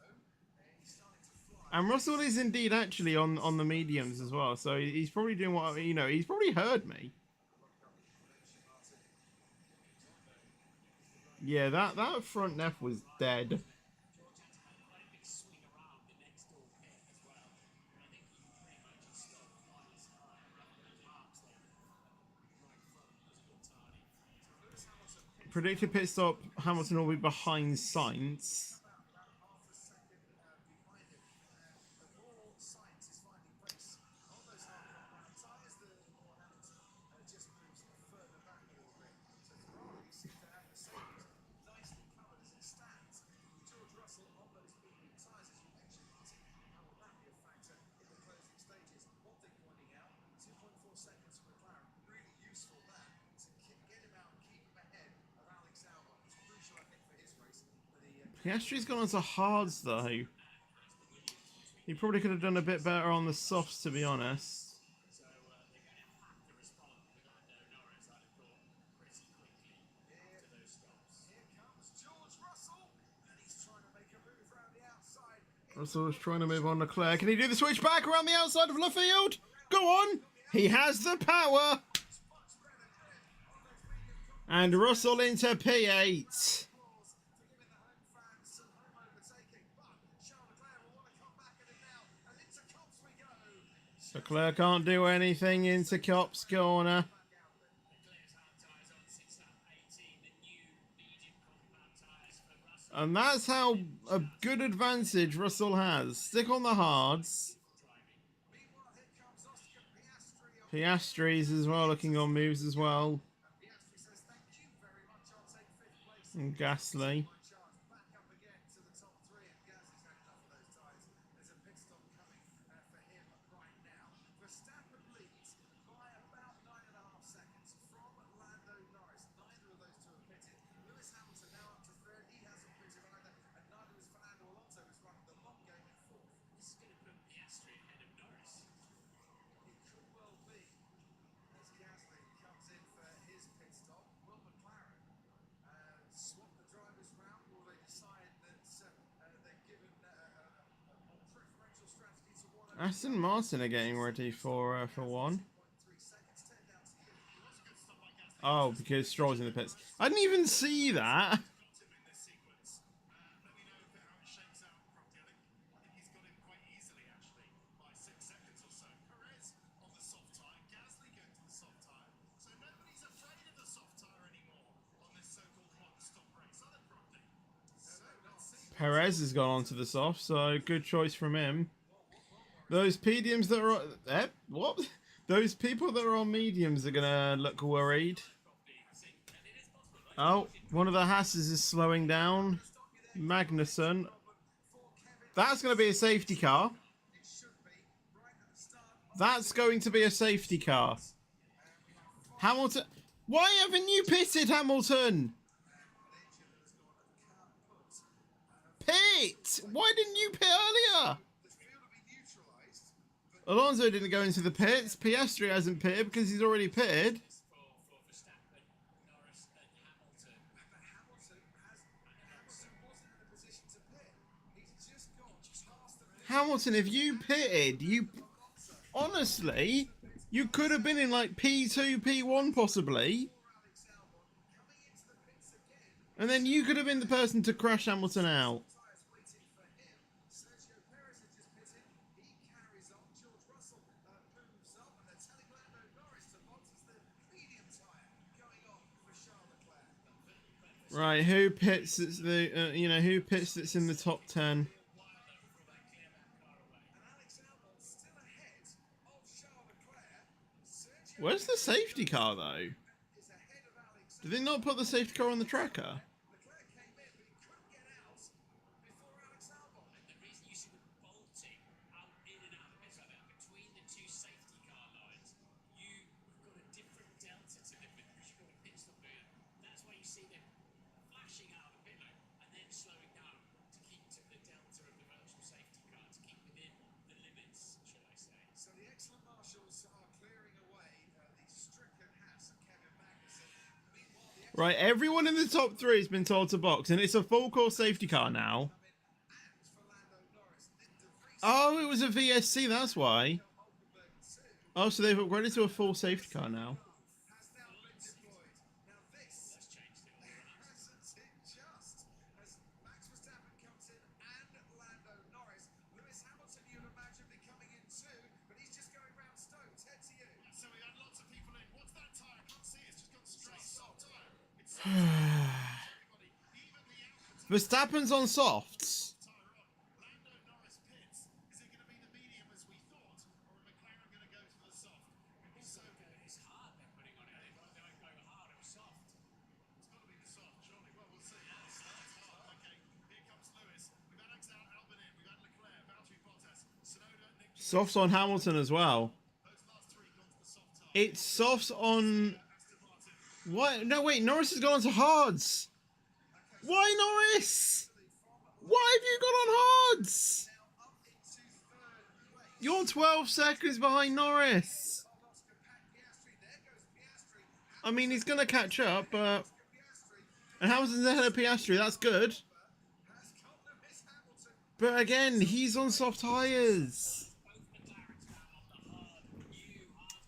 He's starting to fly. And Russell is indeed actually on the mediums as well, so he's probably doing what, you know, he's probably heard me. Yeah, that front left was dead. George had to have quite a big swing around the next door pit as well. And I think he pretty much just stopped on his marks there. Right front was a bit tardy. So Lewis Hamilton picked Predicted pit stop. Hamilton will be behind Sainz. about half a second behind him. The more Sainz is finding pace on those half-round tyres, the more Hamilton just moves further back a little bit. So Ferrari seems to have Mercedes nicely covered as it stands. George Russell on those medium tyres, as you mentioned, how will that be a factor in the closing stages? One thing pointing out, 2.4 seconds for McLaren, really useful that to get him out and keep him ahead of Alex Albon. It's crucial, I think, for his race. But Piastri's gone onto hards though. He probably could have done a bit better on the softs, to be honest. So they're going to have to respond with Lando Norris, I'd have thought, pretty quickly to those stops. here comes George Russell, and he's trying to make a move around the outside. Russell's trying to move on Leclerc. Can he do the switch back around the outside of Lafayette? Go on! He has the power! And Russell into P8. For giving the home fans some home overtaking, but Charles Leclerc will want to come back at him now, and into Copse we go. Leclerc can't do anything into Copse corner. Leclerc's hard tyres on since lap 18, the new medium compound tyres for Russell. And that's how a good advantage Russell has. Stick on the hards. Meanwhile, here comes Oscar Piastri. Piastri's as well, looking on moves as well. Piastri says, "Thank you very much. I'll take fifth place." And Gasly. My chance back up again to the top three, and Gasly's had enough of those tyres. There's a pit stop coming for him right now. Verstappen leads by about 9.5 seconds from Lando Norris. Neither of those two have pitted. Lewis Hamilton now up to third. He hasn't pitted either, and neither has Fernando Alonso, who's running the long game in fourth. This is going to put Piastri ahead of Norris. It could well be as Gasly comes in for his pit stop. Will McLaren swap the drivers round, or they decide that they're given a more preferential strategy to one over Aston Martin are getting ready for one. 3 seconds, 10 down to you. Oh, because Stroll's in the pits. I didn't even see that. got him in this sequence. Let me know how it shakes out properly. I think he's got him quite easily, actually, by 6 seconds or so. Perez on the soft tyre, Gasly going to the soft tyre. So nobody's afraid of the soft tyre anymore on this so-called one-stop race, are they, Properly? So let's see. Perez has gone onto the soft, so good choice from him. Those mediums that are what? Those people that are on mediums are gonna look worried. Oh, one of the Hasses is slowing down. Magnussen. That's gonna be a safety car. It should be right at the start. That's going to be a safety car. Hamilton. Why haven't you pitted, Hamilton? Pit! Why didn't you pit earlier? The field will be neutralised, but Alonso didn't go into the pits. Piastri hasn't pitted because he's already pitted. For Verstappen, Norris and Hamilton. Hamilton wasn't in a position to pit. He's just gone past the pit. Hamilton, if you pitted, you honestly, you could have been in like P2, P1 possibly, Alex Albon coming into the pits again. and then you could have been the person to crash Hamilton out. Tyres waiting for him. Sergio Perez has just pitted. He carries on. George Russell moves up, and they're telling Lando Norris to box as the medium tyre going on for Charles Leclerc. Right, who pits? It's the who pits that's in the top 10. And Alex Albon still ahead of Charles Leclerc. Sergio Where's the safety car though? is ahead of Alex. Did they not put the safety car on the tracker? Leclerc came in, but he couldn't get out before Alex Albon. The reason you see them bolting out in and out of the pits like that between the two safety car lines, you've got a different delta to them because you've got a pit stop there. That's why you see them flashing out of the pit lane and then slowing down to keep to the delta of the virtual safety car, to keep within the limits, should I say. So the excellent marshals are clearing away the stricken Haas and Kevin Magnussen. Meanwhile, the Right, everyone in the top 3 has been told to box, and it's a full course safety car now. and for Lando Norris, De Vries, Oh, it was a VSC, that's why. Hulkenberg too, Oh, so they've upgraded to a full safety car now. has now been deployed. Now this That's changed it all. hasn't it Verstappen's on softs. Tyrone, Lando Norris pits. Is it going to be the medium as we thought, or are McLaren going to go to the soft? So It's hard they're putting on it. They won't go hard or soft. it's got to be the soft, surely. Well, we'll see. Starts hard. Okay, here comes Lewis. We've had Albon in. We've had Leclerc, Valtteri Bottas, Sonoda, Nick. Softs on Hamilton as well. Those last three gone to the soft tire. It's softs on. Aston Martin. What? No, wait. Norris has gone on to hards. Why Norris? Why have you gone on hards? Now up into third place. You're 12 seconds behind Norris. Oscar Piastri. There goes Piastri. I mean, he's going to catch up, but... Piastri And Hamilton's ahead of Piastri. That's good. has got Lewis Hamilton. But again, he's on soft tyres.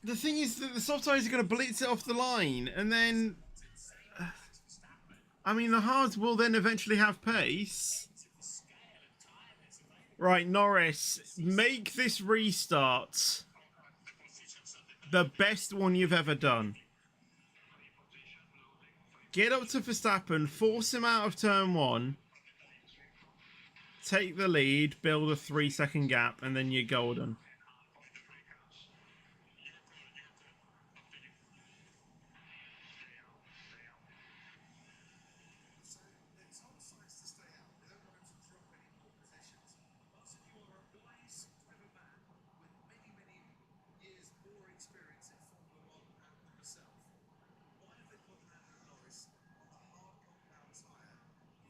The thing is that the soft tyres are going to blitz it off the line, and then... I mean, the hards will then eventually have pace. Right, Norris, make this restart the best one you've ever done. Get up to Verstappen, force him out of turn 1, take the lead, build a 3-second gap, and then you're golden. So it's on sides to stay out. They don't want him to drop any more positions. Martin, you are a wise, clever man with many, many years more experience in Formula One than myself. Why have they put Lando Norris on a hard compound tyre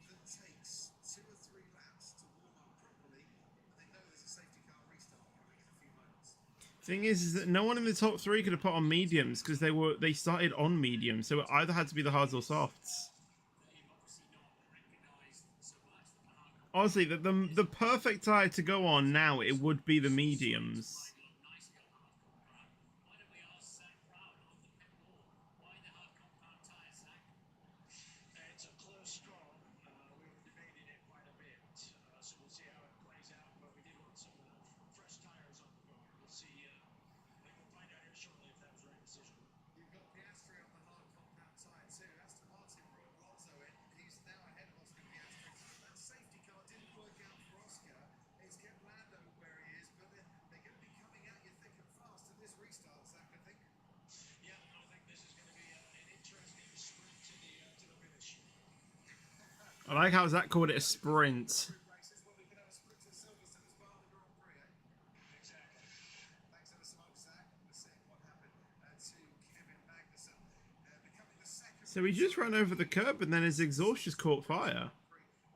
that takes 2 or 3 laps to warm up properly, and they know there's a safety car restart coming in a few moments? Thing is that no one in the top 3 could have put on mediums because they started on mediums, so it either had to be the hards or softs. Honestly, the perfect tyre to go on now, it would be the mediums. Why don't we ask Zach Brown on the pit wall? Why the hard compound tyre, Zach? It's a close call. We were debating it quite a bit, so we'll see how it plays out. But we did want some fresh tires on the car. We'll see. I think we'll find out here shortly if that was the right decision. You've got Piastri on the hard compound tyre too. Aston Martin brought Alonso in. He's now ahead of Oscar Piastri. That safety car didn't work out for Oscar. It's kept Lando where he is, but they're going to be coming at you thick and fast at this restart, Zach, I think. Yeah, I think this is going to be an interesting sprint to the finish. I like how Zach called it a sprint. Races when we can have a sprint at Silverstone as well in the Grand Prix, eh? Exactly. Thanks ever so much, Zach. We're seeing what happened to Kevin Magnussen, becoming the second. So he just ran over the curb and then his exhaust just caught fire.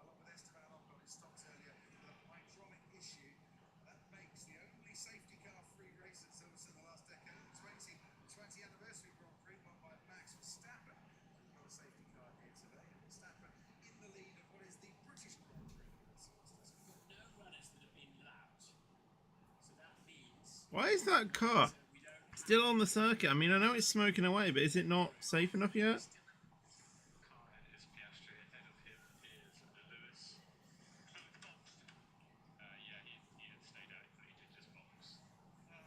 Along with Esteban Ocon, who stopped earlier with a hydraulic issue. That makes the only safety car-free race at Silverstone in the last decade. The 2020 anniversary Grand Prix won by Max Verstappen. Not a safety car here today. Verstappen in the lead of what is the British Grand Prix at Silverstone. No runners that have been lapped. So that means Why is that car we don't still on the circuit? I mean, I know it's smoking away, but is it not safe enough yet? Car ahead is Piastri. Ahead of him is Lewis. Boxed. Yeah, he had stayed out, but he did just box. All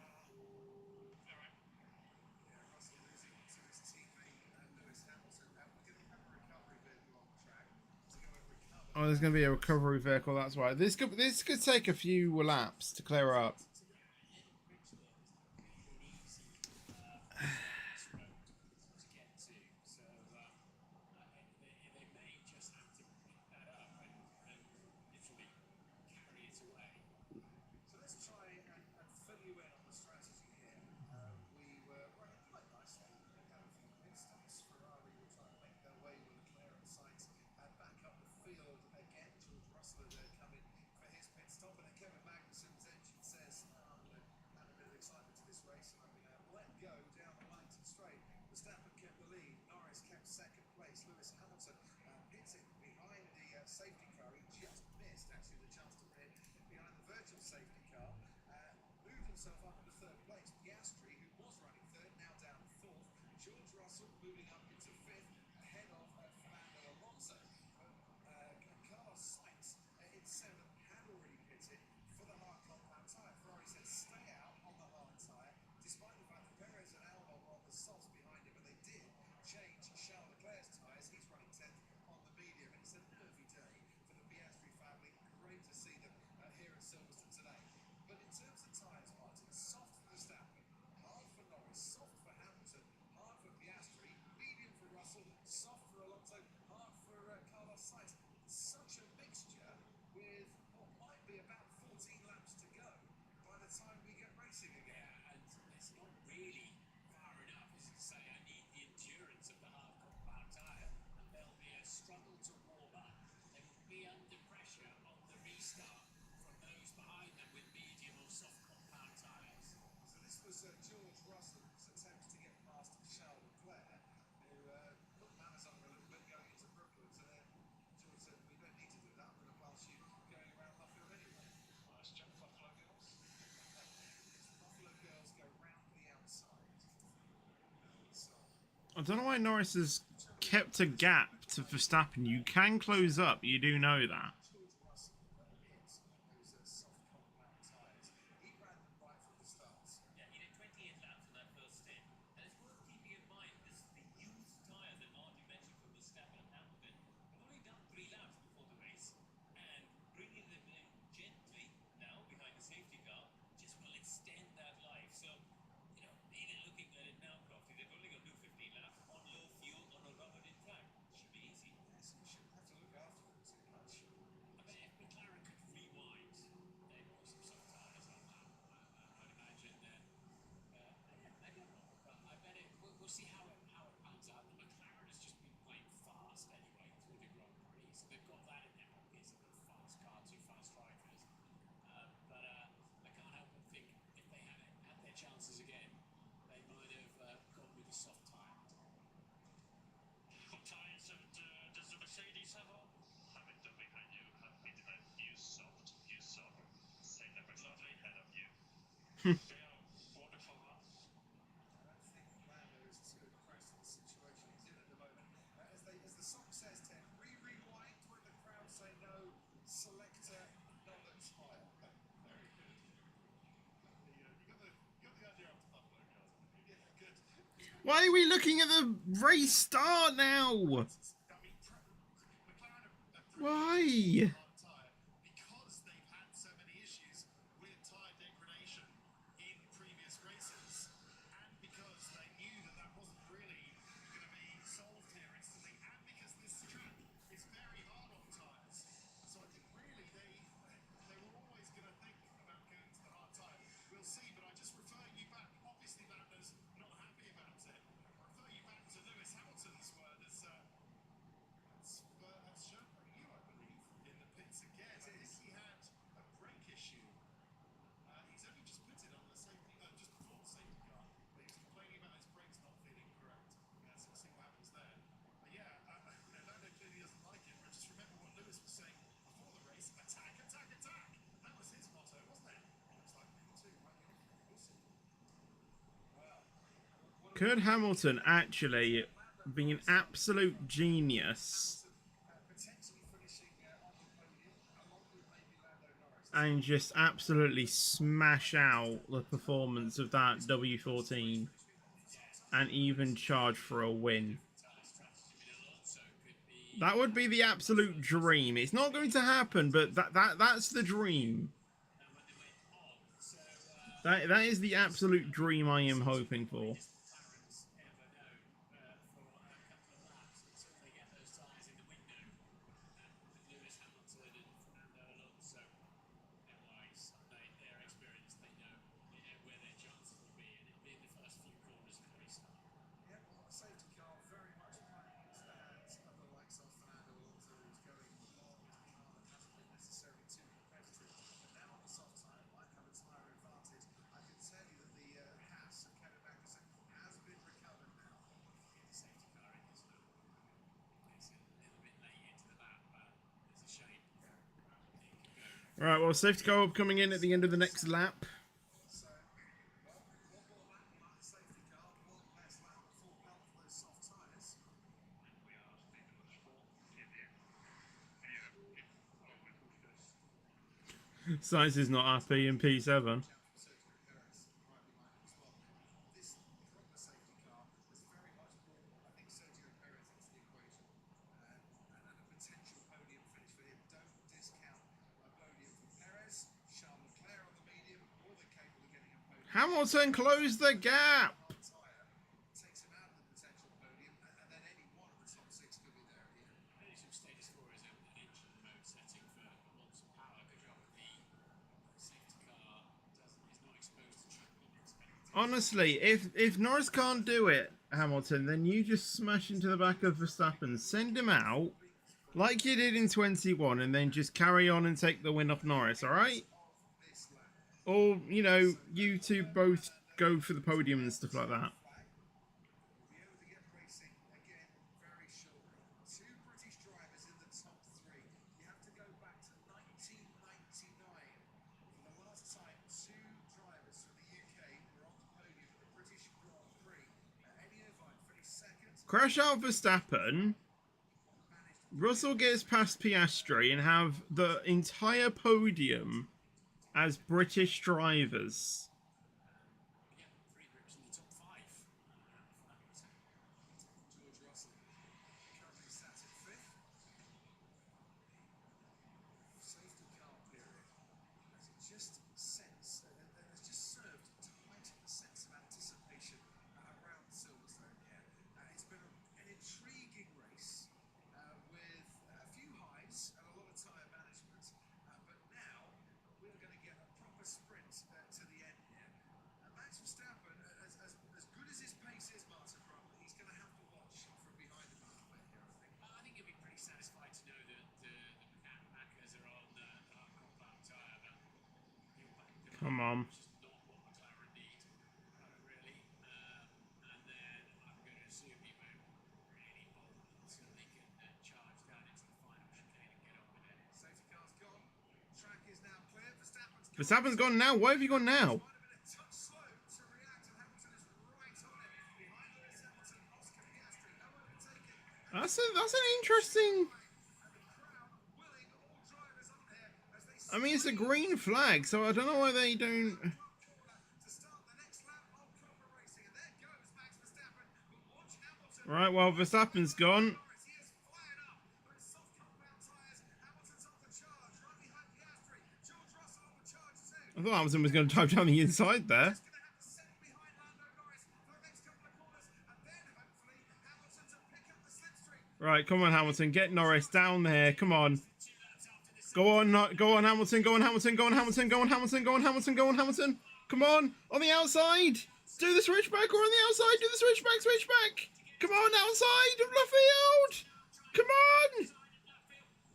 right. Yeah, Russell losing to his teammate Lewis Hamilton. We're going to have a recovery vehicle on the track to go and recover. Oh, there's going to be a recovery vehicle, that's right. This could take a few laps to clear up. to get to. So they may just have to pick that up and literally carry it away. So let's try and fill you in on the strategy here. We were running quite nicely. We had a few pit stops. Ferrari were trying to make their way with Leclerc and Sainz back up the field again. George Russell had come in for his pit stop, and then Kevin Magnussen's engine says, "I'm going to add a bit of excitement to this race, and I'm going to let go down the line to the straight." Verstappen kept the lead. Norris kept second place. Lewis Hamilton pitting behind the safety car. He just missed actually the chance to pit behind the virtual safety car. Moved himself up into third place. Piastri, who was running third, now down fourth. George Russell moving up into fifth, ahead of Fernando Alonso. Carlos Sainz in seventh had already pitted for the hard compound tyre. Ferrari said stay out on the hard tyre, despite the fact that Perez and Albon were on the softs behind him, and they did change Charles Leclerc's tyres. He's running 10th on the medium, and it's a nervy day racing again. Yeah, and it's not really far enough, as you say. I need the endurance of the hard compound tyre, and there'll be a struggle to warm up. They will be under pressure on the restart from those behind them with medium or soft compound tyres. So this was George Russell's attempt to get past Charles Leclerc, who put manners on him a little bit going into Brooklands, and then George said, "We don't need to do that. I'm going to pass you going around Luffield anyway." Nice jump, Buffalo Girls. Buffalo Girls go round the outside. So, I don't know why Norris has kept a gap to Verstappen. You can close up, you do know that. George Russell hits those soft compound tyres. He ran them right from the start. Yeah, he did 28 laps on that first stint. And it's worth keeping in mind, this is the used tyre that Marty mentioned from Verstappen and Hamilton. They've only done 3 laps before the race, and bringing them in gently now behind the safety car just will extend that life. So, you know, even looking at it now, Crofty, they've only got to do 15 laps on low fuel on a rubbered-in track. Should be easy. Yes, you shouldn't have to look after them too much. I mean, if McLaren could rewind, they'd put some soft tyres on that. I'd imagine then. I don't know, but I bet it. We'll see how it pans out. The McLaren has just been playing fast anyway through the Grand Prix, so they've got that in their pockets. A fast car, 2 fast drivers. But I can't help but think if they had their chances again, they might have gone with a soft tyre. What tyres does the Mercedes have on? Hamilton behind you, Hamilton, you soft. Say never lovely ahead of you. Yeah, wonderful run. I don't think Lando is too impressed with the situation he's in at the moment. As the song says, Ted, rewind when the crowd say no, selector, not a tyre. Very good. You got the idea of the Buffalo Girls, haven't you? Yeah, good. Why are we looking at the race start now? I mean, McLaren are Why? hard tyre because they've had so many issues with tyre degradation in previous races, and because they knew that wasn't really going to be solved here instantly, and because this track is very hard on tyres. So I think really they were always going to think about going to the hard tyre. We'll see, but I just refer you back. Obviously, Lando's not happy about it. I refer you back to Lewis Hamilton's word as that's shown by you, I believe, in the pits again. I think he had a brake issue. He's only just pitted on the safety, just before the safety car, but he was complaining about his brakes not feeling correct. So we'll see what happens there. But yeah, Lando clearly doesn't like it, but just remember what Lewis was saying before the race: attack, attack, attack. That was his motto, wasn't it? Looks like me too, right? We'll see. Well, Could Hamilton actually be an absolute genius potentially finishing on the podium, along with maybe Lando Norris. and just absolutely smash out the performance of that W14 and even charge for a win? That would be the absolute dream. It's not going to happen, but that's the dream. That is the absolute dream I am hoping for. Yeah, well, safety car very much playing into the hands of the likes of Fernando Alonso, who's going long as behind and hasn't been necessarily too competitive. But now on the soft tyre, might have a tyre advantage. I can tell you that the Haas of Kevin Magnussen has been recovered now. The safety car in this little it's a little bit late into the lap, but it's a shame. Right, well, safety car coming in at the end of the next lap. So, well, one more lap behind the safety car, one less lap before come for those soft tyres. And we are leaving the sport in here. Sainz is not happy in P7. Sergio Perez right behind him as well. This proper safety car has very much brought, I think, Sergio Perez into the equation and a potential podium finish for him. Don't discount a podium for Perez, Charles Leclerc on the medium, more than capable of getting a podium. Hamilton closed the gap. Hard tyre takes him out of the potential podium, and then any one of the top 6 could be there at the end. Maybe some status for is an engine mode setting for lots of power. Good job with the safety car is not exposed to track Honestly, if Norris can't do it, Hamilton, then you just smash into the back of Verstappen, send him out like you did in 21, and then just carry on and take the win off Norris. All right? This lap. Or you know, you two both go for the podium and stuff like that. We'll be able to get racing again very shortly. Two British drivers in the top three. You have to go back to 1999 for the last time two drivers from the UK were on the podium at the British Grand Prix. Eddie Irvine finished second. Crash out Verstappen. Russell gets past Piastri and have the entire podium as British drivers. Yeah, 3 grips in the top 5. George Russell currently sat at fifth. Safety car period has just served to heighten the sense of anticipation around Silverstone here. It's been an intriguing race with a few highs and a lot of tyre management, but now we're going to get a proper sprint to the end here. Max Verstappen, as good as his pace is, Martin Brundle, he's going to have to watch from behind him a little bit here, I think. I think he'll be pretty satisfied to know that the Maccas are on the compound tyre. That he'll back them Come up, on. which is not what McLaren need, really. And then I'm going to assume he won't really bother until they can charge down into the final chicane and get on with it. Safety car's gone. Track is now clear. Verstappen's gone now. Why have you gone now? Might have been a touch slow to react, and Hamilton is right on it. Behind Lewis Hamilton, Oscar Piastri, no overtaking. That's an interesting. And the crowd willing all drivers on here as they I mean, it's a green flag, so I don't know why they don't. corner to start the next lap of Cobra Racing. And there goes Max Verstappen. But watch Hamilton. Right, well, Verstappen's gone. Norris, he is fired up. But it's soft compound tyres. Hamilton's off the charge. Right behind Piastri. George Russell on the charge too. I thought Hamilton was going to dive down the inside there. Just going to have to settle behind Lando Norris for the next couple of corners. And then hopefully Hamilton to pick up the slipstream. Right, come on, Hamilton, get Norris down there. Come on. Go on, go on, Hamilton. Go on, Hamilton. Go on, Hamilton. Go on, Hamilton. Go on, Hamilton. Go on, Hamilton. Come on the outside. Do the switchback or on the outside. Do the switchback. Come on, outside of the field. Come on.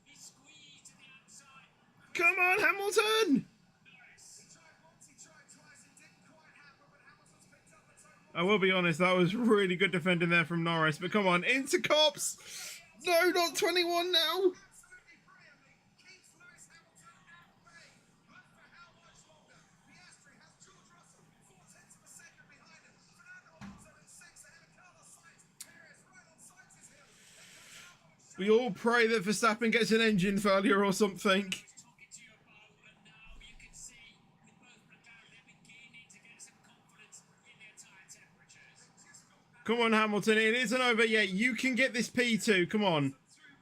He squeezed to the outside. Come on, Hamilton. He tried once, he tried twice, it didn't quite happen, but Hamilton's picked up the total. I will be honest, that was really good defending there from Norris. But come on, into cops. No, not 21 now. Absolutely brilliantly keeps Lewis Hamilton at bay. But for how much longer? Piastri has George Russell 4/10 of a second behind him. Fernando Alonso in 6th ahead of Carlos Sainz. Perez right on Sainz's heels. Then comes Albon. We all pray that Verstappen gets an engine failure or something. Talking to you about, and now you can see with both McLaren, they're beginning to get some confidence in their tyre temperatures. Come on, Hamilton. It isn't over yet. You can get this P2. Come on.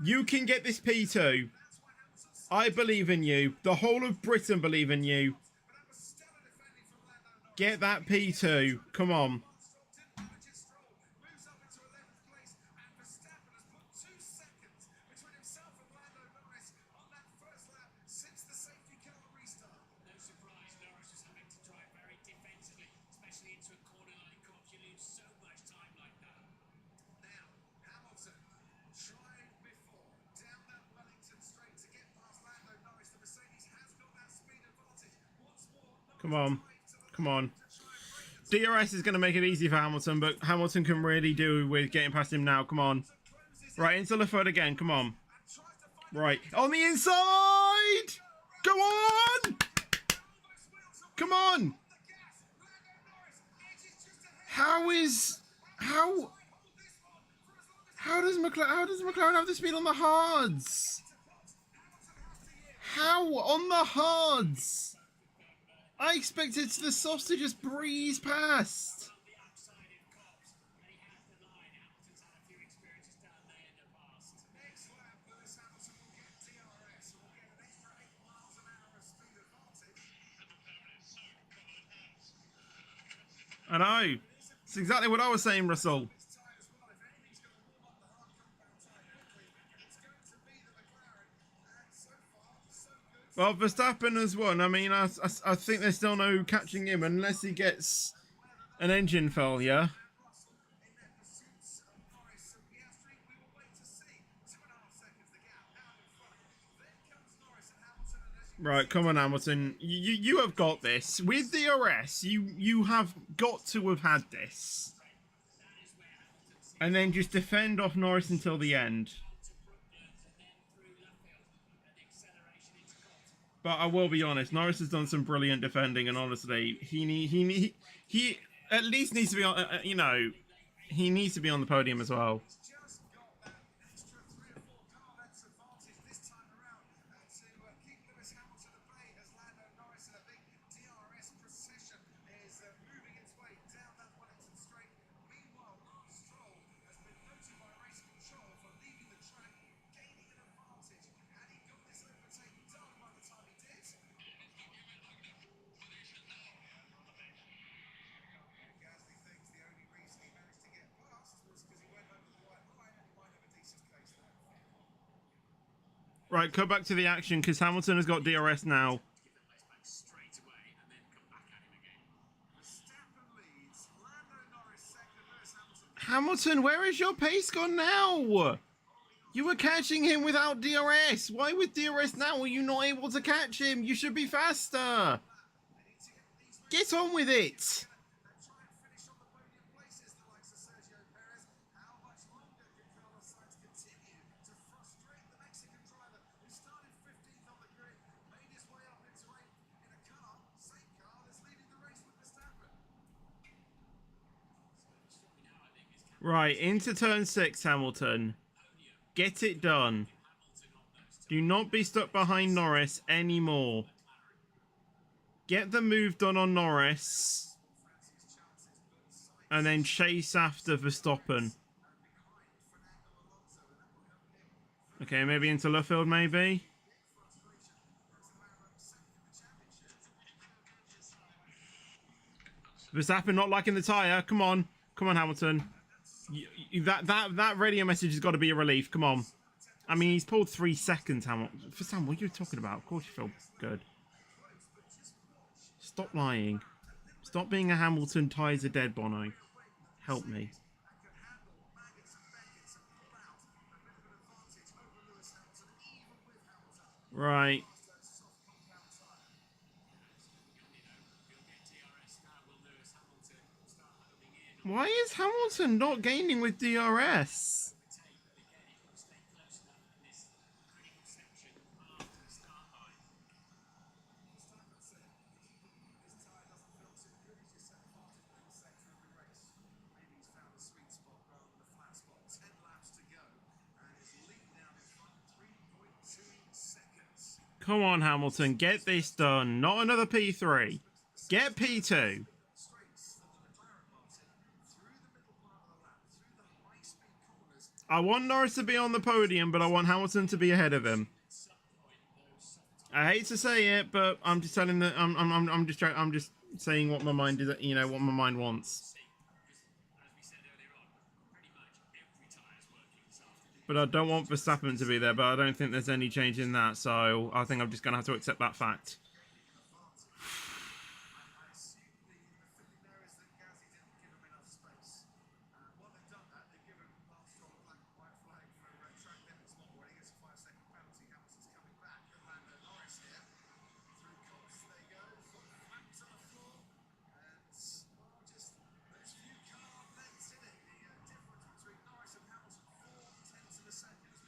You can get this P2. I believe in you. The whole of Britain believe in you. But that was stellar defending from Lando Norris. Get that P2. Come on. Didn't manage his stroll. Moves up into 11th place. And Verstappen has put 2 seconds between himself and Lando Norris on that first lap since the safety car restart. No surprise, Norris was having to drive very defensively, especially into a corner like Cops. You lose so much time like that. Now, Hamilton tried before down that Wellington straight to get past Lando Norris. The Mercedes has got that speed advantage. Once more, Norris Come on. tied to the Come on. line to try and break the DRS is going to make it easy for Hamilton, but Hamilton can really do with getting past him now. Come on. close this Right, into Lefort again. Come on. and tries to find Right. On the inside! Go on! almost wheels away Come on! the gas. Lando Norris edges just ahead. How is... How... Hold this one for as long as How does McLaren have the speed on the hards? How on the hards? I expected the softs to just breeze past. On the outside in Cops, and he has the line. Hamilton's had a few experiences down there in the past. next lap, Lewis Hamilton will get DRS. We'll get an extra 8 miles an hour of speed advantage. I know. It's exactly what I was saying, Russell. This tyre as well, if anything's going to warm up the hard compound tyre quickly, it's going to be the McLaren. And so far, so good. Well, Verstappen has won. I mean, I think there's still no catching him unless he gets an engine failure. Russell in their pursuits of Norris and Piastri. We will wait to see. 2.5 seconds the gap out in front. Then comes Norris and Hamilton, and as you Right, come on, Hamilton. You have got this. With DRS, you have got to have had this. And then just defend off Norris until the end. But I will be honest, Norris has done some brilliant defending, and honestly, he at least needs to be on. You know, he needs to be on the podium as well. just got that extra 3 or 4 car lengths advantage this time around to keep Lewis Hamilton at bay as Lando Norris in a big DRS procession is moving its way down that Wellington straight. Meanwhile, Lance Stroll has been noted by race control for leaving the track, gaining an advantage. Had he got this overtake done by the time he did? Gasly thinks the only reason he managed to get past was because he went over the white line and he might have a decent case there. Right, go back to the action because Hamilton has got DRS now. Straight away and then come back at him again. Verstappen leads, Lando Norris second, Lewis Hamilton. Hamilton, where is your pace gone now? You were catching him without DRS. Why with DRS now are you not able to catch him? You should be faster. Get on with it. And try and finish on the podium places, the likes of Sergio Perez. How much longer can Carlos Sainz continue to frustrate the Mexican driver who started 15th on the grid, made his way up into 8th in a car, same car that's leading the race with Verstappen. Right, into turn 6, Hamilton. Get it done. Do not be stuck behind Norris anymore. Get the move done on Norris. And then chase after Verstappen. Okay, maybe into Luffield, maybe. Verstappen not liking the tyre. Come on. Come on, Hamilton. That radio message has got to be a relief. Come on. I mean, he's pulled 3 seconds, Hamilton. For Sam, what are you talking about? Of course you feel good. Stop lying. Stop being a Hamilton ties are dead, Bono. Help me. Right. Why is Hamilton not gaining with DRS? Come on, Hamilton, get this done. Not another P3. Get P2. I want Norris to be on the podium, but I want Hamilton to be ahead of him. I hate to say it, but I'm just telling the I'm just saying what my mind is. You know what my mind wants. But I don't want Verstappen to be there. But I don't think there's any change in that. So I think I'm just gonna have to accept that fact.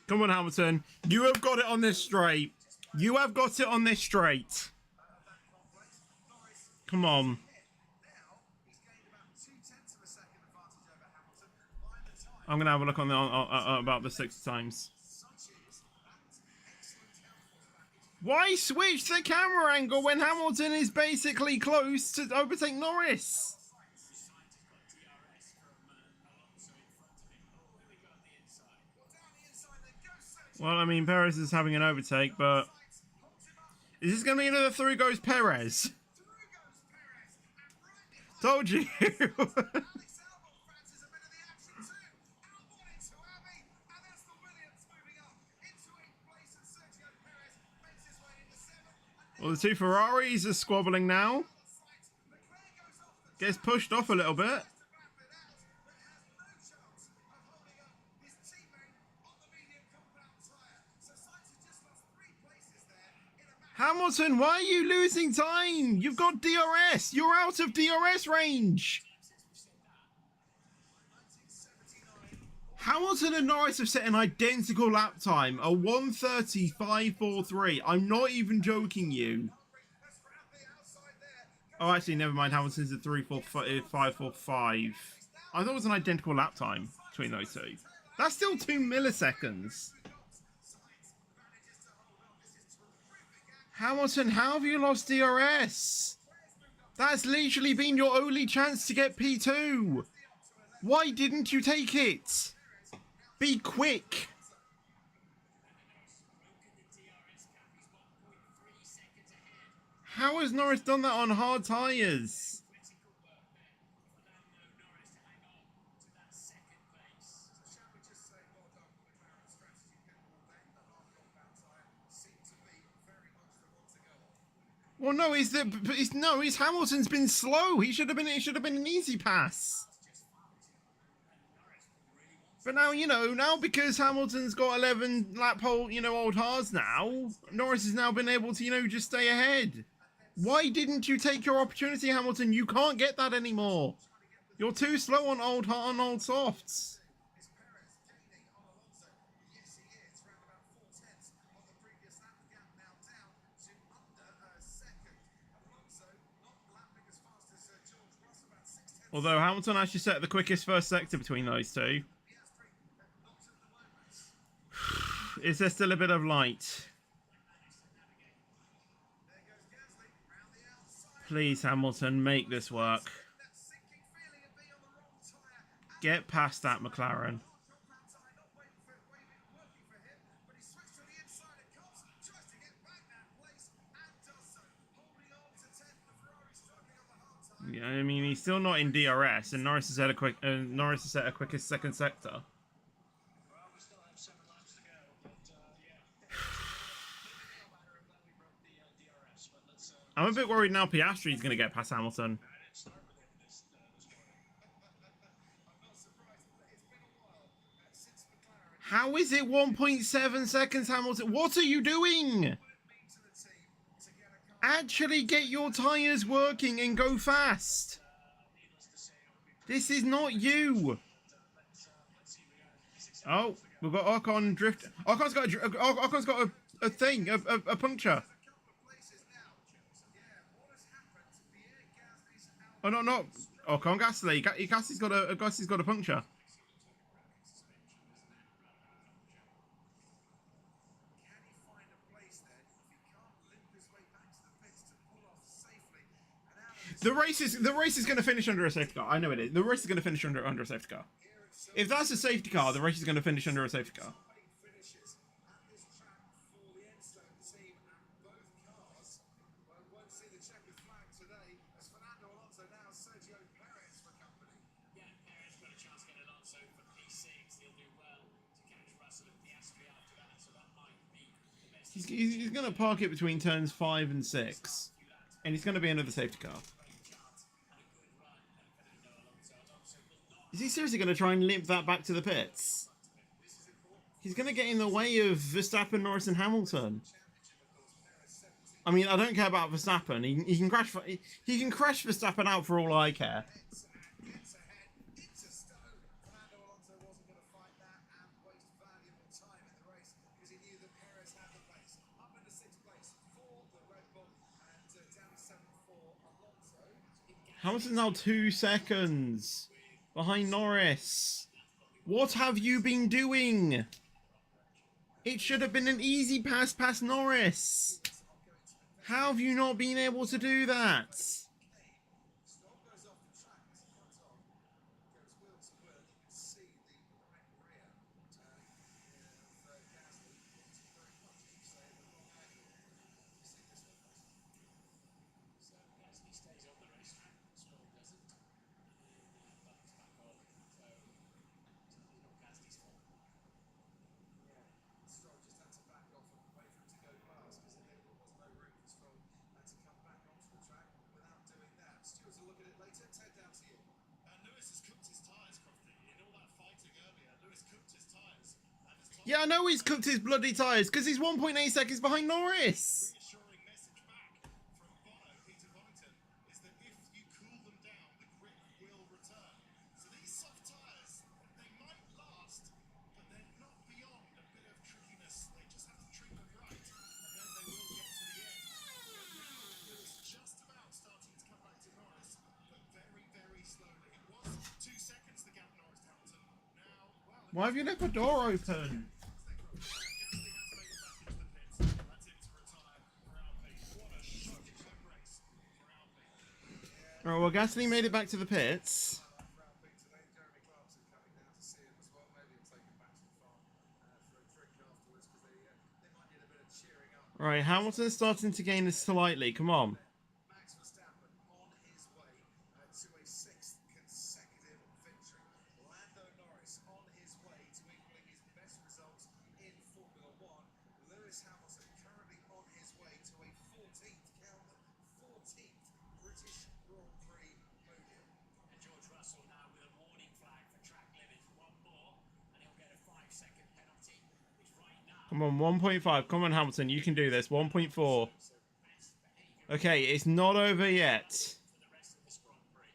Come on, Hamilton. You have got it on this straight. You have got it on this straight. Come on. I'm going to have a look on the about the 6 times. Why switch the camera angle when Hamilton is basically close to overtake Norris? Well, I mean, Perez is having an overtake, but is this going to be another through goes Perez? Told you. Well, the 2 Ferraris are squabbling now. Gets pushed off a little bit. To battle it out, but has no chance of holding up his teammate on the medium compound tyre. So Sainz has just lost 3 places there in a match. Hamilton, why are you losing time? You've got DRS. You're out of DRS range. Hamilton and Norris have set an identical lap time, a 1:30.543. I'm not even joking you. That's round the outside there. Oh, actually, never mind. Hamilton's at 3:45.5. I thought it was an identical lap time between those two. That's still 2 milliseconds. Sainz manages to hold on. This is terrific action. Hamilton, how have you lost DRS? That's literally been your only chance to get P2. Why didn't you take it? Be quick. How has Norris done that on hard tyres? Shall we just say well done for McLaren's strategy pit wall then? The hard compound tyre seemed to be very much the one to go on. Well, no, it's Hamilton's been slow. It should have been an easy pass. But now, now because Hamilton's got 11 lap old hards now, Norris has now been able to, just stay ahead. Why didn't you take your opportunity, Hamilton? You can't get that anymore. You're too slow on old softs. Is Perez gaining on Alonso? Yes, he is. Round about 4 tenths on the previous lap. The gap now down to under a second. Alonso not lapping as fast as George Russell, about 6 tenths. Although Hamilton actually set the quickest first sector between those two. Piastri not at the moment. Is there still a bit of light? There goes Gasly round the outside. Please, Hamilton, make this work. That sinking feeling of being on the wrong tyre. Get past that, McLaren. Compound tyre not working for him, but he switched to the inside of Cops, tries to get back that place and does so, holding on to 10th. The Ferrari struggling on the hard tyre. Yeah, I mean, he's still not in DRS, and Norris has set a quickest second sector. Well, we still have 7 laps to go, but yeah. No matter if we broke the DRS, but let's. I'm a bit worried now Piastri's going to get past Hamilton. I didn't start with it this morning. I'm not surprised. It's been a while since McLaren. How is it 1.7 seconds, Hamilton? What are you doing? What it means to the team to get a car. Actually get your tyres working and go fast. Needless to say, it would be This is not you. let's see. We got 6 Oh, we've got Ocon drift. Ocon's got a thing, a puncture. A couple of places now. Yeah, what has happened to Pierre Gasly's out? Oh no, not Ocon. Gasly. Gasly's got a puncture. Can he find a place then if he can't limp his way back to the pits to pull off safely and out of this The race is going to finish under a safety car. I know it is. The race is going to finish under a safety car. here at so If that's a safety car, the race is going to finish under a safety car. many finishes at this track for the Enstone team and both cars. Well, won't see the checkered flag today as Fernando Alonso now Sergio Perez for company. Yeah, Perez got a chance to get Alonso for P6. He'll do well to catch Russell and Piastri after that, so that might be the best. He's going to park it between turns 5 and 6. And he's going to be under the safety car. Is he seriously going to try and limp that back to the pits? He's going to get in the way of Verstappen, Norris and Hamilton. I mean, I don't care about Verstappen. He can crash Verstappen out for all I care. Gets ahead into Stone. Fernando Alonso wasn't going to fight that and waste valuable time in the race because he knew that Perez had the pace. Up into 6th place for the Red Bull and down to 7th for Alonso. Hamilton's now 2 seconds behind Norris. What have you been doing? It should have been an easy pass past Norris. How have you not been able to do that? Stroll goes off the track as he comes on. Goes wheel to wheel. You can see the right rear of Gasly. It's very much, as you say, the wrong angle. You see this one, guys? So Gasly stays on the racetrack, Stroll doesn't. Buttons back on, so it's not Gasly's fault. Yeah. Stroll just had to back off and wait for him to go past because there was no room for Stroll to come back onto the track without Yeah, I know he's cooked his bloody tyres because he's 1.8 seconds behind Norris. Reassuring message back from Bono, Peter Bonington, is that if you cool them down, the grip will return. So these soft tyres, they might last, but they're not beyond a bit of trickiness. They just have to treat them right, and then they will get to the end. Lewis just about starting to come back to Norris, but very, very slowly. It was 2 seconds the gap Norris to Hamilton. Now, well, Why have you left the door open? Oh, well, Gasly made it back to the pits. Jeremy Clarkson coming down to see him as well. Maybe he'll take him back to the farm for a drink afterwards because they might need a bit of cheering up. Right, Hamilton's starting to gain this slightly. Come on. Max Verstappen on his way to a 6th consecutive victory. Lando Norris on his way to equaling his best results in Formula One. Lewis Hamilton currently on his way to a 14th, count them, 14th British Grand Prix podium. And George Russell now with a warning flag for track limits. One more, and he'll get a 5-second penalty, which right now Come on, 1.5. Come on, Hamilton. You can do this. 1.4. Okay, it's not over yet. for the rest of this Grand Prix.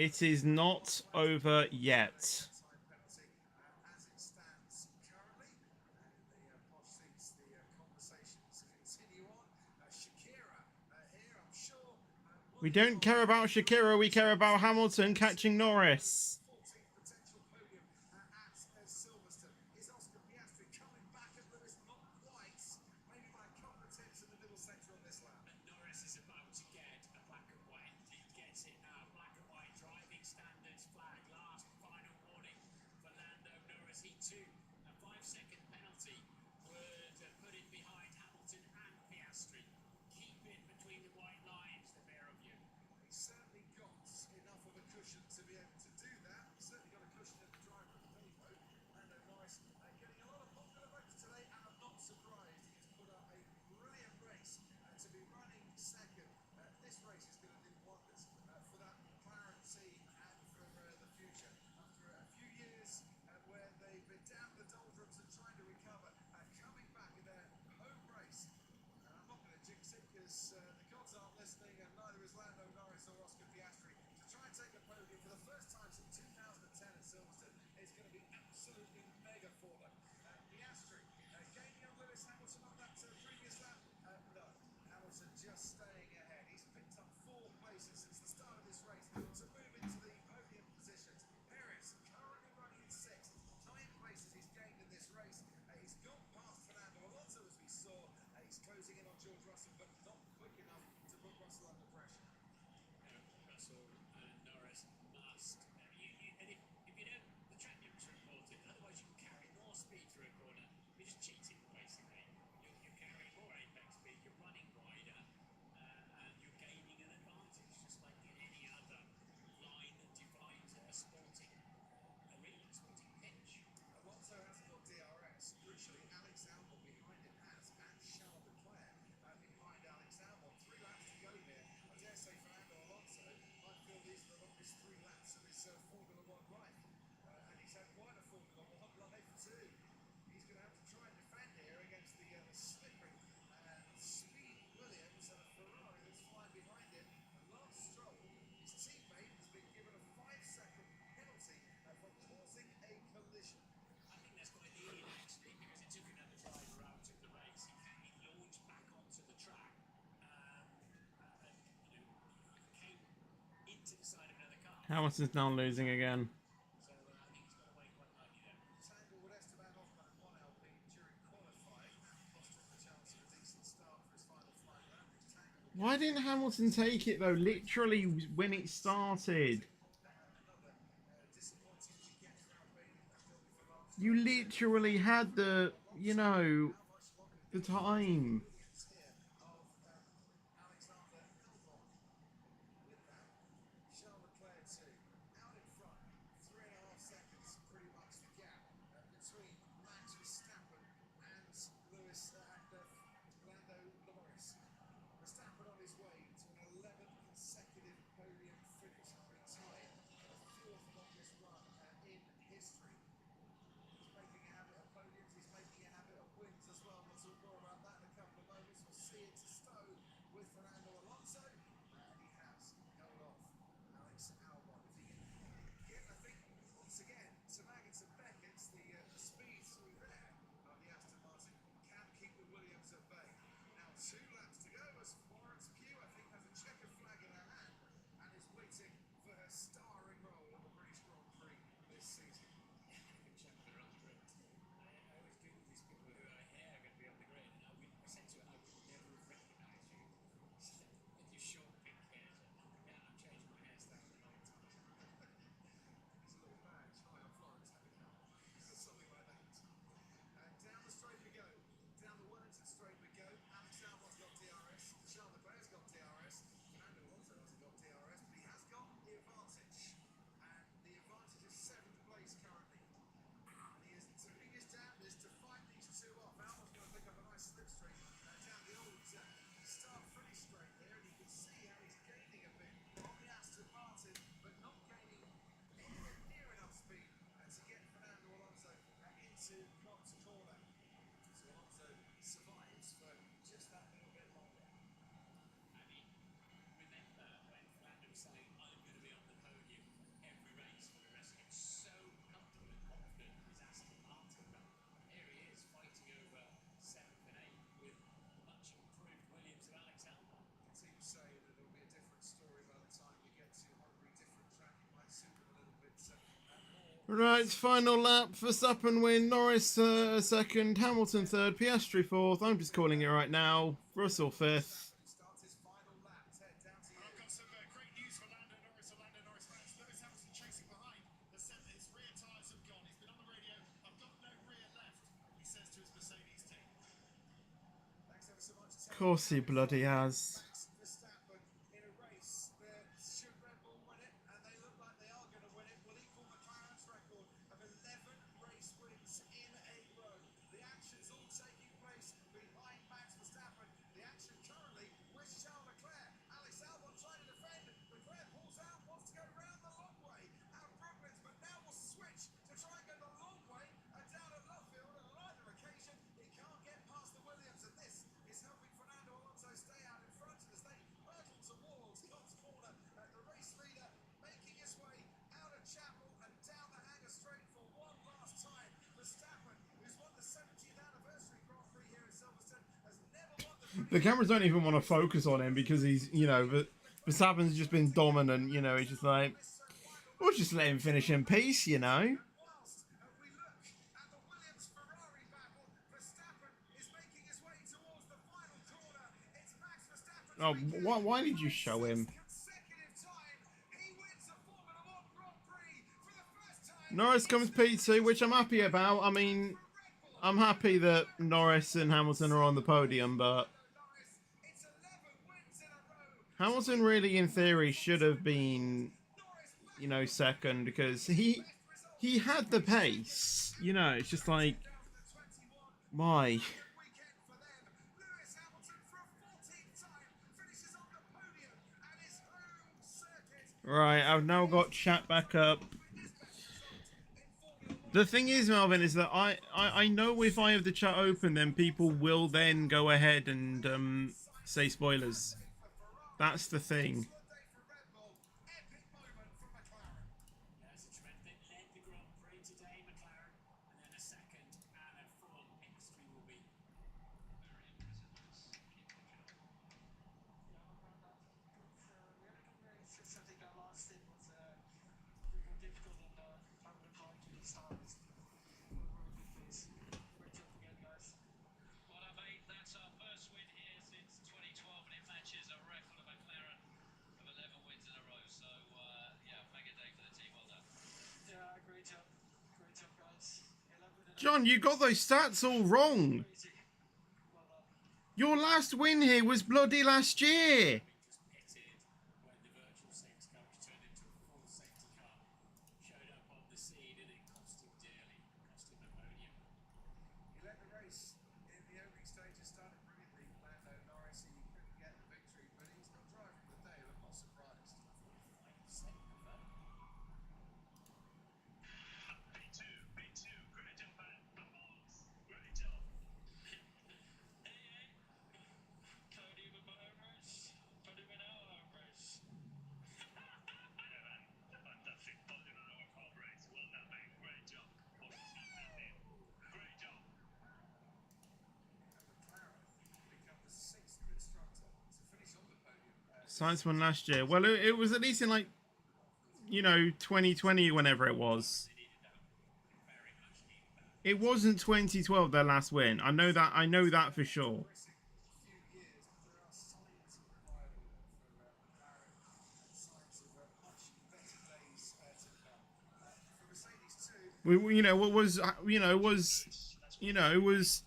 It is not over yet. Time penalty as it stands currently. In the posh seats, the conversations continue on. Shakira here, I'm sure. We don't care about Shakira. We care about Hamilton catching Norris. 14th potential podium at Silverstone. Is Oscar Piastri coming back at Lewis? Not quite. Maybe by a couple of tenths in the middle sector on this lap. And Norris is about to get a black and white. He gets it now. Black and white driving standards flag. Last final warning for Lando Norris. He too, a 5-second penalty would put him behind Hamilton and Piastri. Keep it between the white lines, the pair of you. He's certainly got enough of a cushion to be able to do that. He's certainly got a cushion at the driver of the depot. Lando Norris getting a lot of popular votes today, and I'm not surprised. He's put up a brilliant race to be running second. This race is going to do wonders for that McLaren team and for the future. After a few years where they've been down the doldrums and trying to recover, coming back in their home race. And I'm not going to jinx it because the gods aren't listening, and neither is Lando Norris or Oscar Piastri. To try and take a podium for the first time since 2010 at Silverstone is going to be absolutely mega for them. Piastri gaining on Lewis Hamilton on that previous lap. No, Hamilton just staying ahead. He's picked up 4 places since the start of this race to move into the podium positions. Perez currently running in 6th. 9 places he's gained in this race. He's gone past Fernando Alonso as we saw. He's closing in on George Russell, but not quick enough to put Russell under pressure. Russell and Norris must. And if you don't, the track limits are important. Otherwise, you can carry more speed through a corner. You're just cheating, basically. You're carrying more apex speed. You're running wider, and you're gaining an advantage, just like in any other line that divides a sporting arena, sporting pitch. Alonso hasn't got DRS. Crucially, Alex Albon behind him has, and Charles Leclerc behind Alex Albon. 3 laps to go here. I dare say Fernando Alonso might feel these are the longest 3 laps of his Formula One life. And he's had quite a Formula One life too. He's going to have to try and defend here against the slippery and speedy Williams and a Ferrari that's flying behind him. And Lance Stroll, his teammate, has been given a 5-second penalty for causing a collision. I think that's quite needed, actually, because it took another driver out of the race. He launched back onto the track, and came into the side of another car. Hamilton's now losing again. So I think he's got away quite lightly there. Tangle with Esteban Ocon and 1 LP during qualifying. That cost him the chance of a decent start for his final flying lap. He's tangled with Why didn't Hamilton take it, though? Literally when it started. another disappointing weekend for Albania. For Lance You literally had the, you know, the time. Williams here of Alexander Albon. With that, Charles Leclerc too. Out in front, 3.5 seconds, pretty much the gap between Max Verstappen and Lewis and Lando Norris. Verstappen on his way to an 11th consecutive podium finish, having tied the 4th longest run in history. He's making a habit of podiums. He's made into Knott's corner. So Alonso survives for just that little bit longer. I mean, remember when Fernando was saying, I'm going to be on the podium every race for the rest of it, so comfortable and confident with his Aston Martin. But here he is fighting over 7th and 8th with much improved Williams and Alex Albon. Teams say that it'll be a different story by the time we get to Hungary, different track. It might suit them a little bit more. Right, final lap. Verstappen win. Norris second. Hamilton third. Piastri fourth. I'm just calling it right now. Russell fifth. Starts his final lap. Ted, down to you. I've got some great news for Lando Norris or Lando Norris fans. Lewis Hamilton chasing behind has said that his rear tyres have gone. He's been on the radio. I've got no rear left, he says to his Mercedes team. Thanks ever so much. Of course he bloody has. Max Verstappen in a race that should Red Bull win it, and they look like they are going to win it. Will equal McLaren's record of 11 race wins in a row. The action's all taking place behind Max Verstappen. The action currently with Charles Leclerc. Alex Albon trying to defend. Leclerc pulls out, wants to go round the long way out of Brooklands, but now will switch to try and go the long way and down at Luffield. And on either occasion, he can't get past the Williams, and this is helping Fernando Alonso stay out in front as they hurtle towards Cobb's corner. The race leader making his way out of Chapel and down the Hanger Straight for one last time. Verstappen, who's won the 70th anniversary Grand Prix here in Silverstone, has never won the The cameras don't even want to focus on him because he's, you know, Verstappen's just been dominant. You know, he's just like, we'll just let him finish in peace. You know. whilst we look at the Williams-Ferrari battle. Verstappen is making his way towards the final corner. It's Max Verstappen. Oh, why did you show him? Consecutive time, he wins the Formula One Grand Prix for the first time. Norris comes P2, which I'm happy about. I mean, I'm happy that Norris and Hamilton are on the podium, but Norris, it's 11 wins in a row. Hamilton really, in theory, should have been, you know, second because he had the pace. You know, it's just like, why? Weekend for them. Lewis Hamilton for a 14th time finishes on the podium at his home circuit. Right, I've now got chat back up. The thing is, Melvin, is that I know if I have the chat open, then people will then go ahead and say spoilers. That's the thing. Epic moment from McLaren. There's a trend that led the Grand Prix today, McLaren, and then a second and a full Piastri will be. Very impressive, Lewis. Keep pushing on. We had a good race. I think our last stint was pretty more difficult than having a fight to the start. We're in a good place. Great job again, guys. Well done, mate. That's our first win here since 2012, and it matches a record of McLaren of 11 wins in a row. So, yeah, mega day for the team. Well done. Yeah, great job. Great job, guys. 11 and John, you got those stats all wrong. crazy. Well done. Your last win here was bloody last year. Just pitted when the virtual safety car, which turned into a full safety car, showed up on the scene, and it cost him dearly, cost him the podium. He led the race in the opening stages, started brilliantly. Lando Norris, he couldn't get the victory, but he's not driving the day, I'm not surprised. B2, great job, man. Great job. Hey, podium in my home race. Podium in our home race. Yeah, man. Fantastic podium in our home race. Well done, mate. Great job. Great job. And McLaren become the 6th constructor to finish on the podium. Science won last year. Well, it was at least in like, you know, 2020, whenever it was. They needed that, very much needed that. It wasn't 2012 their last win. I know that. I know that for sure. Racing a few years, but there are signs of revival for McLaren and signs of much better days to come. For Mercedes too, You know, was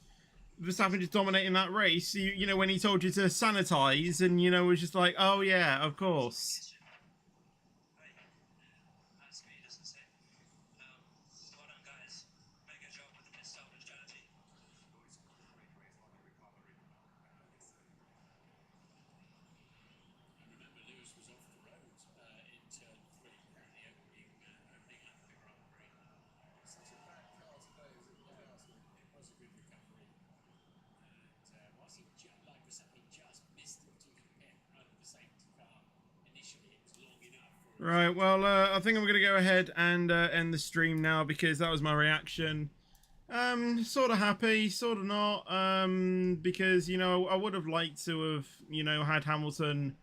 Verstappen just dominating that race. You know, when he told you to sanitize, and you know, was just like, oh yeah, of course. That's me, doesn't say. Well done, guys. Mega job with the pit stop strategy. And remember, Lewis was off the road in turn 3 in the opening lap of the Grand Prix. such a bad car today as it was last Right, well, I think I'm going to go ahead and end the stream now because that was my reaction. Sort of happy, sort of not, because, you know, I would have liked to have, you know, had Hamilton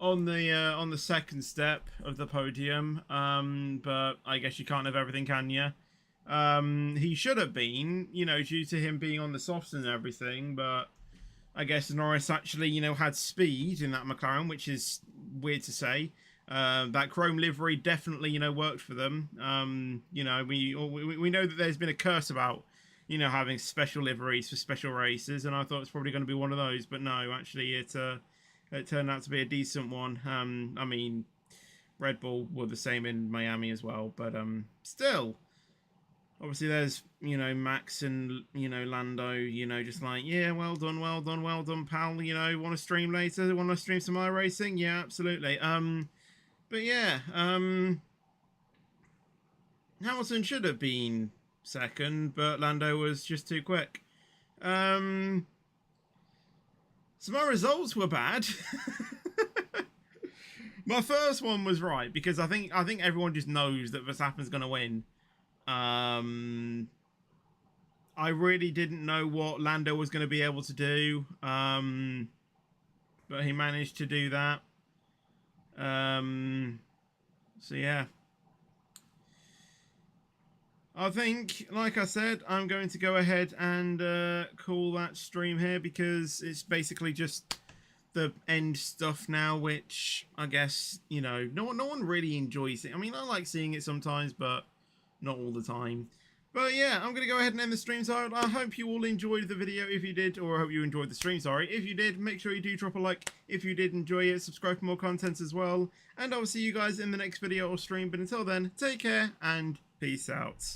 on the second step of the podium, but I guess you can't have everything, can you? He should have been, you know, due to him being on the softs and everything, but I guess Norris actually, you know, had speed in that McLaren, which is weird to say. That chrome livery definitely, you know, worked for them. You know, we know that there's been a curse about, you know, having special liveries for special races, and I thought it's probably going to be one of those, but no, actually, it turned out to be a decent one. I mean, Red Bull were the same in Miami as well, but still. Obviously, there's, you know, Max and, you know, Lando, you know, just like, yeah, well done, pal. You know, want to stream later? Want to stream some iRacing? Yeah, absolutely. But yeah, Hamilton should have been second, but Lando was just too quick. So my results were bad. My first one was right because I think everyone just knows that Verstappen's going to win. I really didn't know what Lando was going to be able to do, but he managed to do that. So yeah, I think, like I said, I'm going to go ahead and call that stream here because it's basically just the end stuff now, which I guess, you know, no one really enjoys it. I mean, I like seeing it sometimes, but not all the time. But yeah, I'm going to go ahead and end the stream. So I hope you all enjoyed the video if you did, or I hope you enjoyed the stream, sorry. If you did, make sure you do drop a like if you did enjoy it. Subscribe for more content as well. And I'll see you guys in the next video or stream. But until then, take care and peace out.